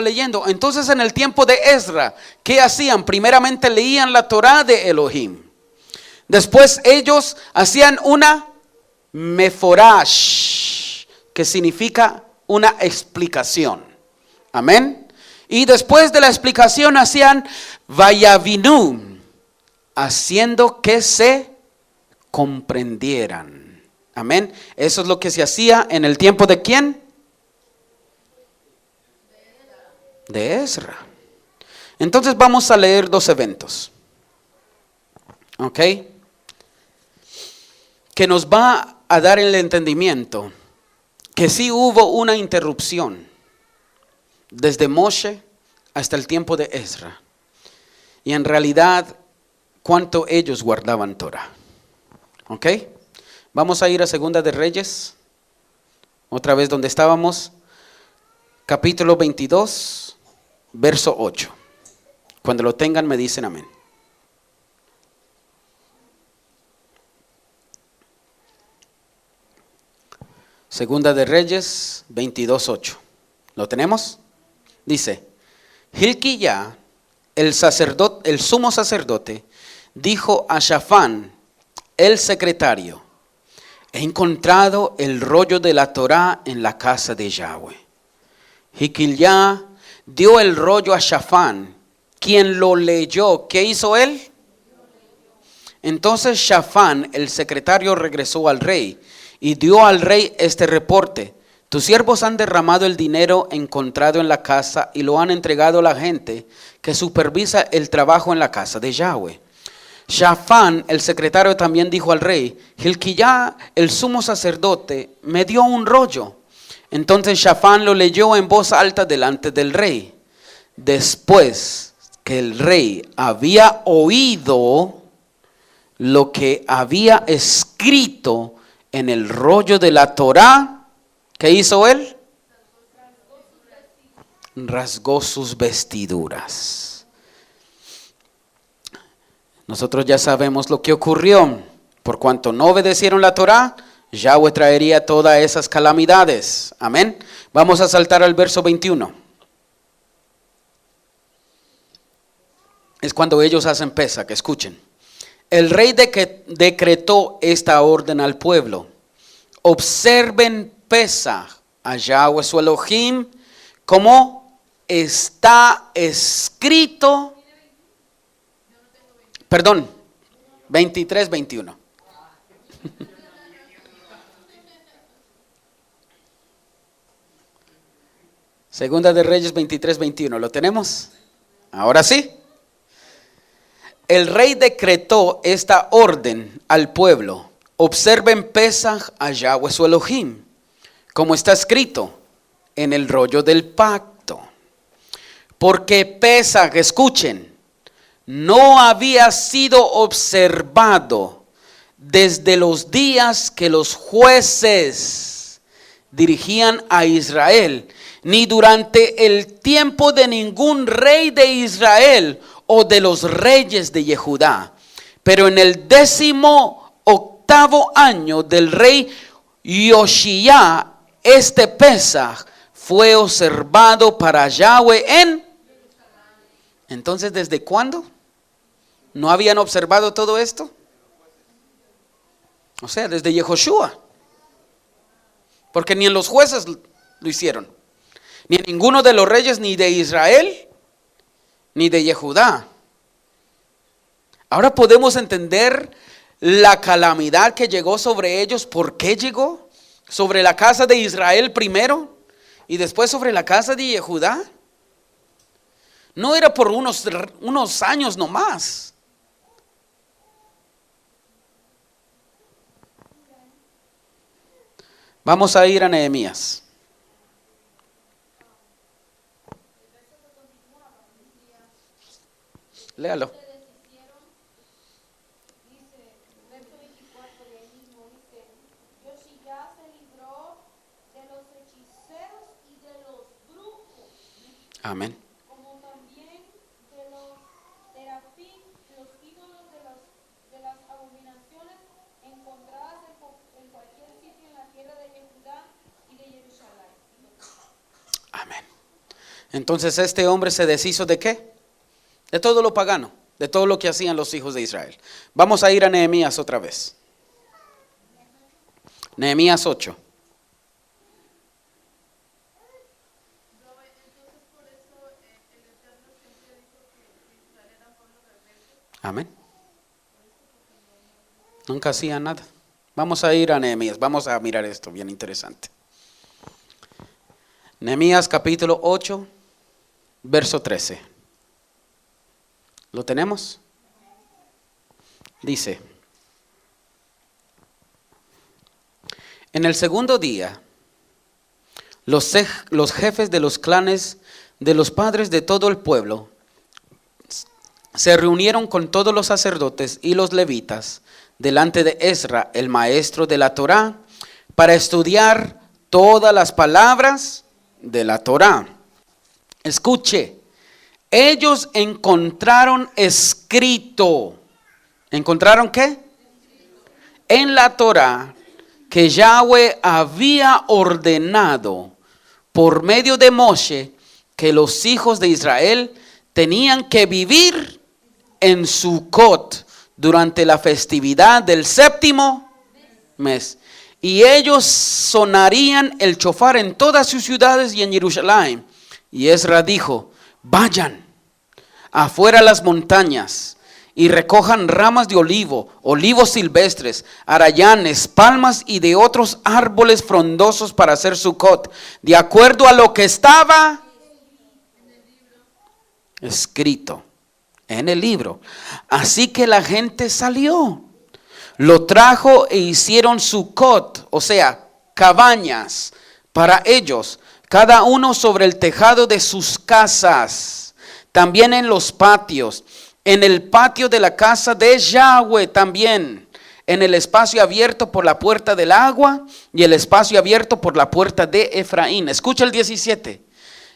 leyendo. Entonces, en el tiempo de Ezra, ¿qué hacían? Primeramente leían la Torá de Elohim. Después ellos hacían una meforash, que significa una explicación. Amén. Y después de la explicación hacían vayavinu, haciendo que se comprendieran. Amén. Eso es lo que se hacía en el tiempo de ¿quién? De Ezra. Entonces vamos a leer dos eventos. ¿Ok? Que nos va a dar el entendimiento que sí hubo una interrupción desde Moshe hasta el tiempo de Ezra. Y en realidad, cuánto ellos guardaban Torah. ¿Ok? Vamos a ir a Segunda de Reyes, otra vez donde estábamos, capítulo 22, verso 8. Cuando lo tengan me dicen amén. Segunda de Reyes 22:8. ¿Lo tenemos? Dice: Hilquía, el sumo sacerdote, dijo a Shafán, el secretario: he encontrado el rollo de la Torá en la casa de Yahweh. Hilquía dio el rollo a Shafán, quien lo leyó. ¿Qué hizo él? Entonces Shafán, el secretario, regresó al rey y dio al rey este reporte: tus siervos han derramado el dinero encontrado en la casa y lo han entregado a la gente que supervisa el trabajo en la casa de Yahweh. Shafán, el secretario, también dijo al rey: Hilquía, el sumo sacerdote, me dio un rollo. Entonces Shafán lo leyó en voz alta delante del rey. Después que el rey había oído lo que había escrito en el rollo de la Torá, ¿qué hizo él? Rasgó sus vestiduras. Nosotros ya sabemos lo que ocurrió. Por cuanto no obedecieron la Torá, Yahweh traería todas esas calamidades. Amén. Vamos a saltar al verso 21. Es cuando ellos hacen Pesach, que escuchen. El rey decretó esta orden al pueblo: observen Pesach a Yahweh su Elohim, como está escrito. Perdón, 23-21. Segunda de Reyes 23-21. ¿Lo tenemos? Ahora sí. El rey decretó esta orden al pueblo: observen Pesach a Yahweh su Elohim, como está escrito en el rollo del pacto. Porque Pesach, escuchen, no había sido observado desde los días que los jueces dirigían a Israel, ni durante el tiempo de ningún rey de Israel o de los reyes de Yehudá. Pero en el 18º año del rey Yoshías, este Pesach fue observado para Yahweh en... Entonces, ¿desde cuándo no habían observado todo esto? O sea, desde Yehoshua. Porque ni en los jueces lo hicieron, ni en ninguno de los reyes, ni de Israel, ni de Yehudá. Ahora podemos entender la calamidad que llegó sobre ellos. ¿Por qué llegó? Sobre la casa de Israel primero y después sobre la casa de Yehudá. No era por unos años nomás. Vamos a ir a Nehemías. Léalo. Dice, verso 24 de ahí mismo, dice: Yoshías se libró Amén. como también de los terafín, los ídolos de las abominaciones encontradas en cualquier sitio en la tierra de Judá y de Jerusalén. Amén. Entonces este hombre se deshizo ¿de qué? De todo lo pagano, de todo lo que hacían los hijos de Israel. Vamos a ir a Nehemías otra vez. Nehemías 8. Amén. Nunca hacían nada. Vamos a ir a Nehemías, vamos a mirar esto, bien interesante. Nehemías capítulo 8, verso 13. ¿Lo tenemos? Dice: en el segundo día, los jefes de los clanes de los padres de todo el pueblo se reunieron con todos los sacerdotes y los levitas delante de Ezra, el maestro de la Torá, para estudiar todas las palabras de la Torá. Escuche, ellos encontraron escrito, ¿encontraron qué? En la Torá que Yahweh había ordenado por medio de Moshe que los hijos de Israel tenían que vivir en Sucot durante la festividad del séptimo mes. Y ellos sonarían el chofar en todas sus ciudades y en Jerusalén. Y Ezra dijo: vayan afuera a las montañas y recojan ramas de olivo, olivos silvestres, arayanes, palmas y de otros árboles frondosos para hacer Sucot, de acuerdo a lo que estaba escrito en el libro. Así que la gente salió, lo trajo e hicieron Sucot, o sea, cabañas para ellos, cada uno sobre el tejado de sus casas, también en los patios, en el patio de la casa de Yahweh también, en el espacio abierto por la puerta del agua y el espacio abierto por la puerta de Efraín. Escucha el 17.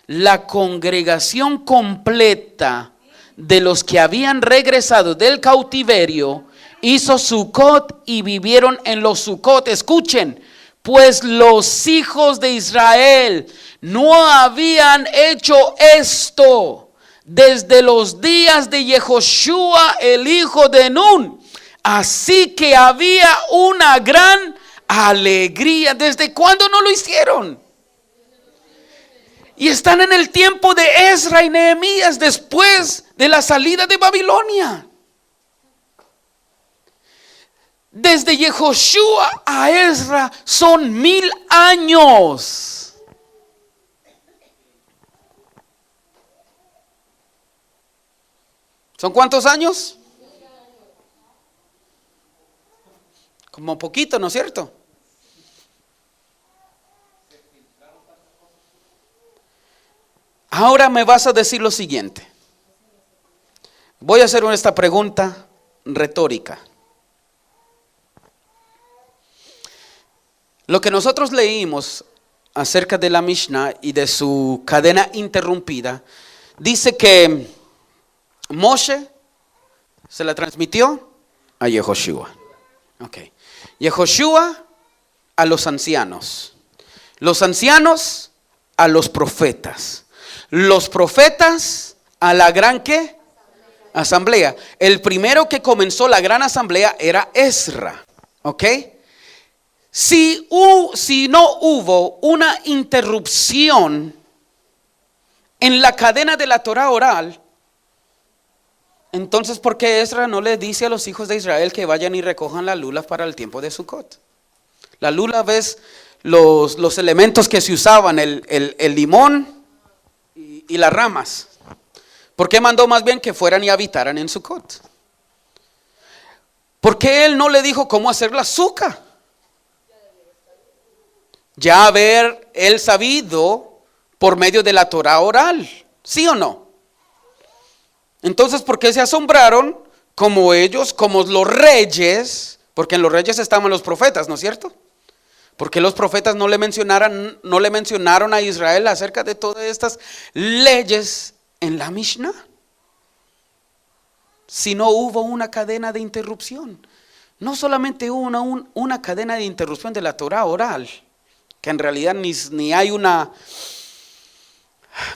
La congregación completa de los que habían regresado del cautiverio hizo Sucot y vivieron en los Sucot. Escuchen, pues los hijos de Israel no habían hecho esto desde los días de Yehoshua el hijo de Nun. Así que había una gran alegría. ¿Desde cuándo no lo hicieron? Y están en el tiempo de Ezra y Nehemías, después de la salida de Babilonia. Desde Yehoshua a Ezra son 1000 años. ¿Son cuántos años? Como poquito, ¿no es cierto? Ahora me vas a decir lo siguiente. Voy a hacer esta pregunta retórica. Lo que nosotros leímos acerca de la Mishnah y de su cadena interrumpida, dice que Moshe se la transmitió a Yehoshua. Okay. Yehoshua a los ancianos a los profetas a la gran ¿qué? Asamblea. El primero que comenzó la gran asamblea era Ezra. ¿Ok? Si no hubo una interrupción en la cadena de la Torah oral, entonces ¿por qué Ezra no le dice a los hijos de Israel que vayan y recojan la lula para el tiempo de Sucot? La lula ves los elementos que se usaban, el limón y las ramas. ¿Por qué mandó más bien que fueran y habitaran en Sucot? ¿Por qué él no le dijo cómo hacer la azúcar? Ya haber él sabido por medio de la Torah oral, ¿sí o no? Entonces, ¿por qué se asombraron como ellos, como los reyes? Porque en los reyes estaban los profetas, ¿no es cierto? Porque los profetas no le mencionaron a Israel acerca de todas estas leyes en la Mishnah. Si no hubo una cadena de interrupción. No solamente hubo una cadena de interrupción de la Torah oral, que en realidad ni hay una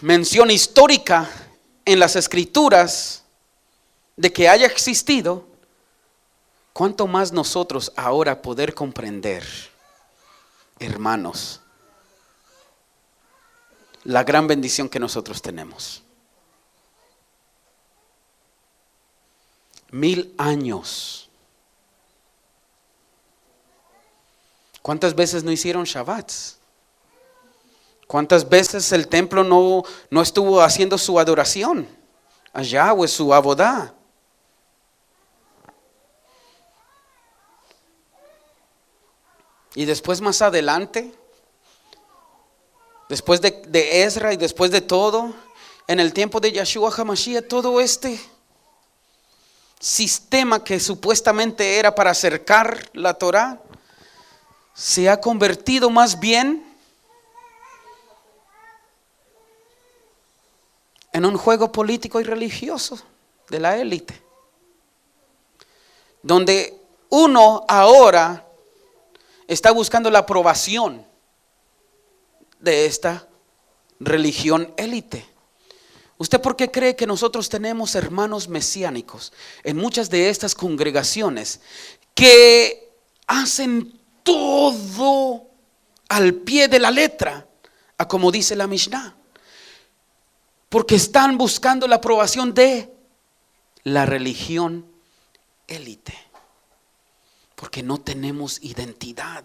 mención histórica en las escrituras de que haya existido, cuánto más nosotros ahora poder comprender, hermanos, la gran bendición que nosotros tenemos. 1000 años. ¿Cuántas veces no hicieron Shabbats? ¿Cuántas veces el templo no estuvo haciendo su adoración a Yahweh, su abodá? Y después más adelante, después de Ezra y después de todo, en el tiempo de Yeshua HaMashiach, todo este sistema que supuestamente era para acercar la Torah, se ha convertido más bien en un juego político y religioso de la élite, donde uno ahora está buscando la aprobación de esta religión élite. ¿Usted por qué cree que nosotros tenemos hermanos mesiánicos en muchas de estas congregaciones que hacen todo al pie de la letra, a como dice la Mishnah? Porque están buscando la aprobación de la religión élite. Porque no tenemos identidad.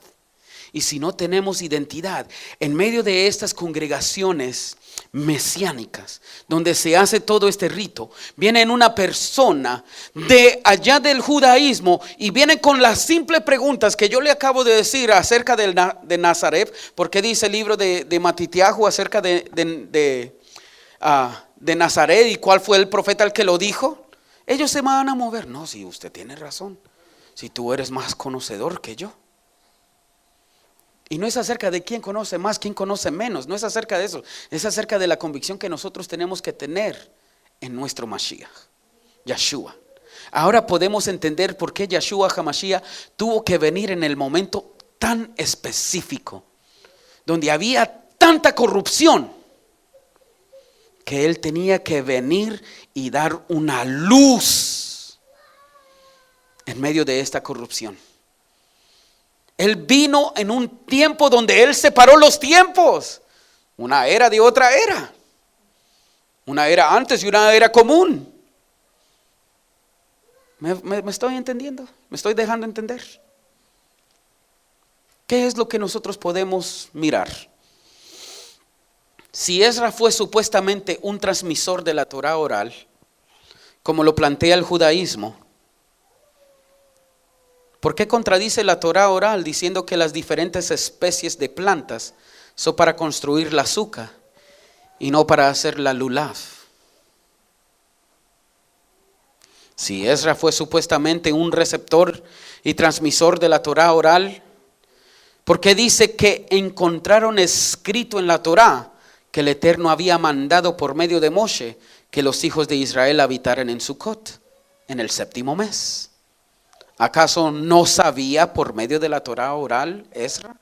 Y si no tenemos identidad, en medio de estas congregaciones mesiánicas, donde se hace todo este rito, viene una persona de allá del judaísmo y viene con las simples preguntas que yo le acabo de decir acerca de Nazaret, porque dice el libro de Matitiahu acerca de Nazaret y cuál fue el profeta el que lo dijo. Ellos se van a mover. No, si usted tiene razón, si tú eres más conocedor que yo. Y no es acerca de quién conoce más, quién conoce menos. No es acerca de eso. Es acerca de la convicción que nosotros tenemos que tener en nuestro Mashiach, Yeshua. Ahora podemos entender por qué Yeshua HaMashiach tuvo que venir en el momento tan específico, donde había tanta corrupción, que Él tenía que venir y dar una luz en medio de esta corrupción. Él vino en un tiempo donde Él separó los tiempos. Una era de otra era. Una era antes y una era común. ¿Me estoy entendiendo? ¿Me estoy dejando entender? ¿Qué es lo que nosotros podemos mirar? Si Ezra fue supuestamente un transmisor de la Torah oral, como lo plantea el judaísmo, ¿por qué contradice la Torah oral diciendo que las diferentes especies de plantas son para construir la azúcar y no para hacer la lulav? Si Ezra fue supuestamente un receptor y transmisor de la Torah oral, ¿por qué dice que encontraron escrito en la Torah que el Eterno había mandado por medio de Moshe que los hijos de Israel habitaran en Sucot en el 7º mes? ¿Acaso no sabía por medio de la Torah oral Ezra?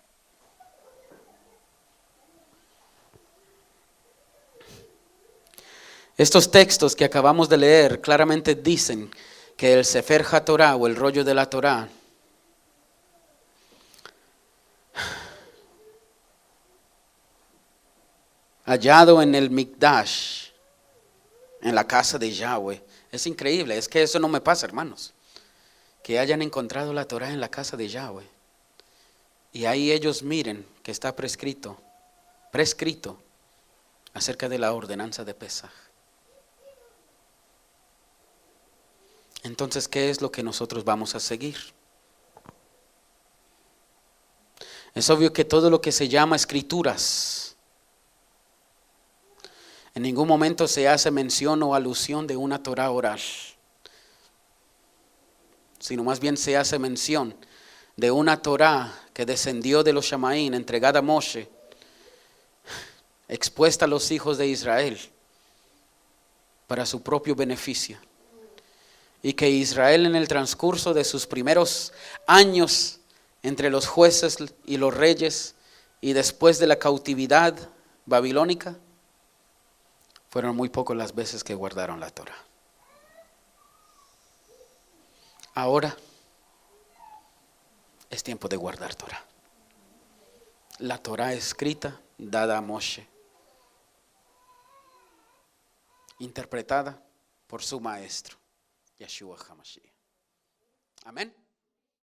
Estos textos que acabamos de leer claramente dicen que el Sefer HaTorah o el rollo de la Torah hallado en el Mikdash, en la casa de Yahweh. Es increíble, es que eso no me pasa, hermanos. Que hayan encontrado la Torah en la casa de Yahweh. Y ahí ellos miren que está prescrito acerca de la ordenanza de Pesaj. Entonces, ¿qué es lo que nosotros vamos a seguir? Es obvio que todo lo que se llama escrituras, en ningún momento se hace mención o alusión de una Torah oral, sino más bien se hace mención de una Torá que descendió de los Shamaín, entregada a Moshe, expuesta a los hijos de Israel para su propio beneficio. Y que Israel, en el transcurso de sus primeros años entre los jueces y los reyes y después de la cautividad babilónica, fueron muy pocas las veces que guardaron la Torá. Ahora es tiempo de guardar Torá. La Torá escrita, dada a Moshe, interpretada por su maestro, Yeshua HaMashiach. Amén.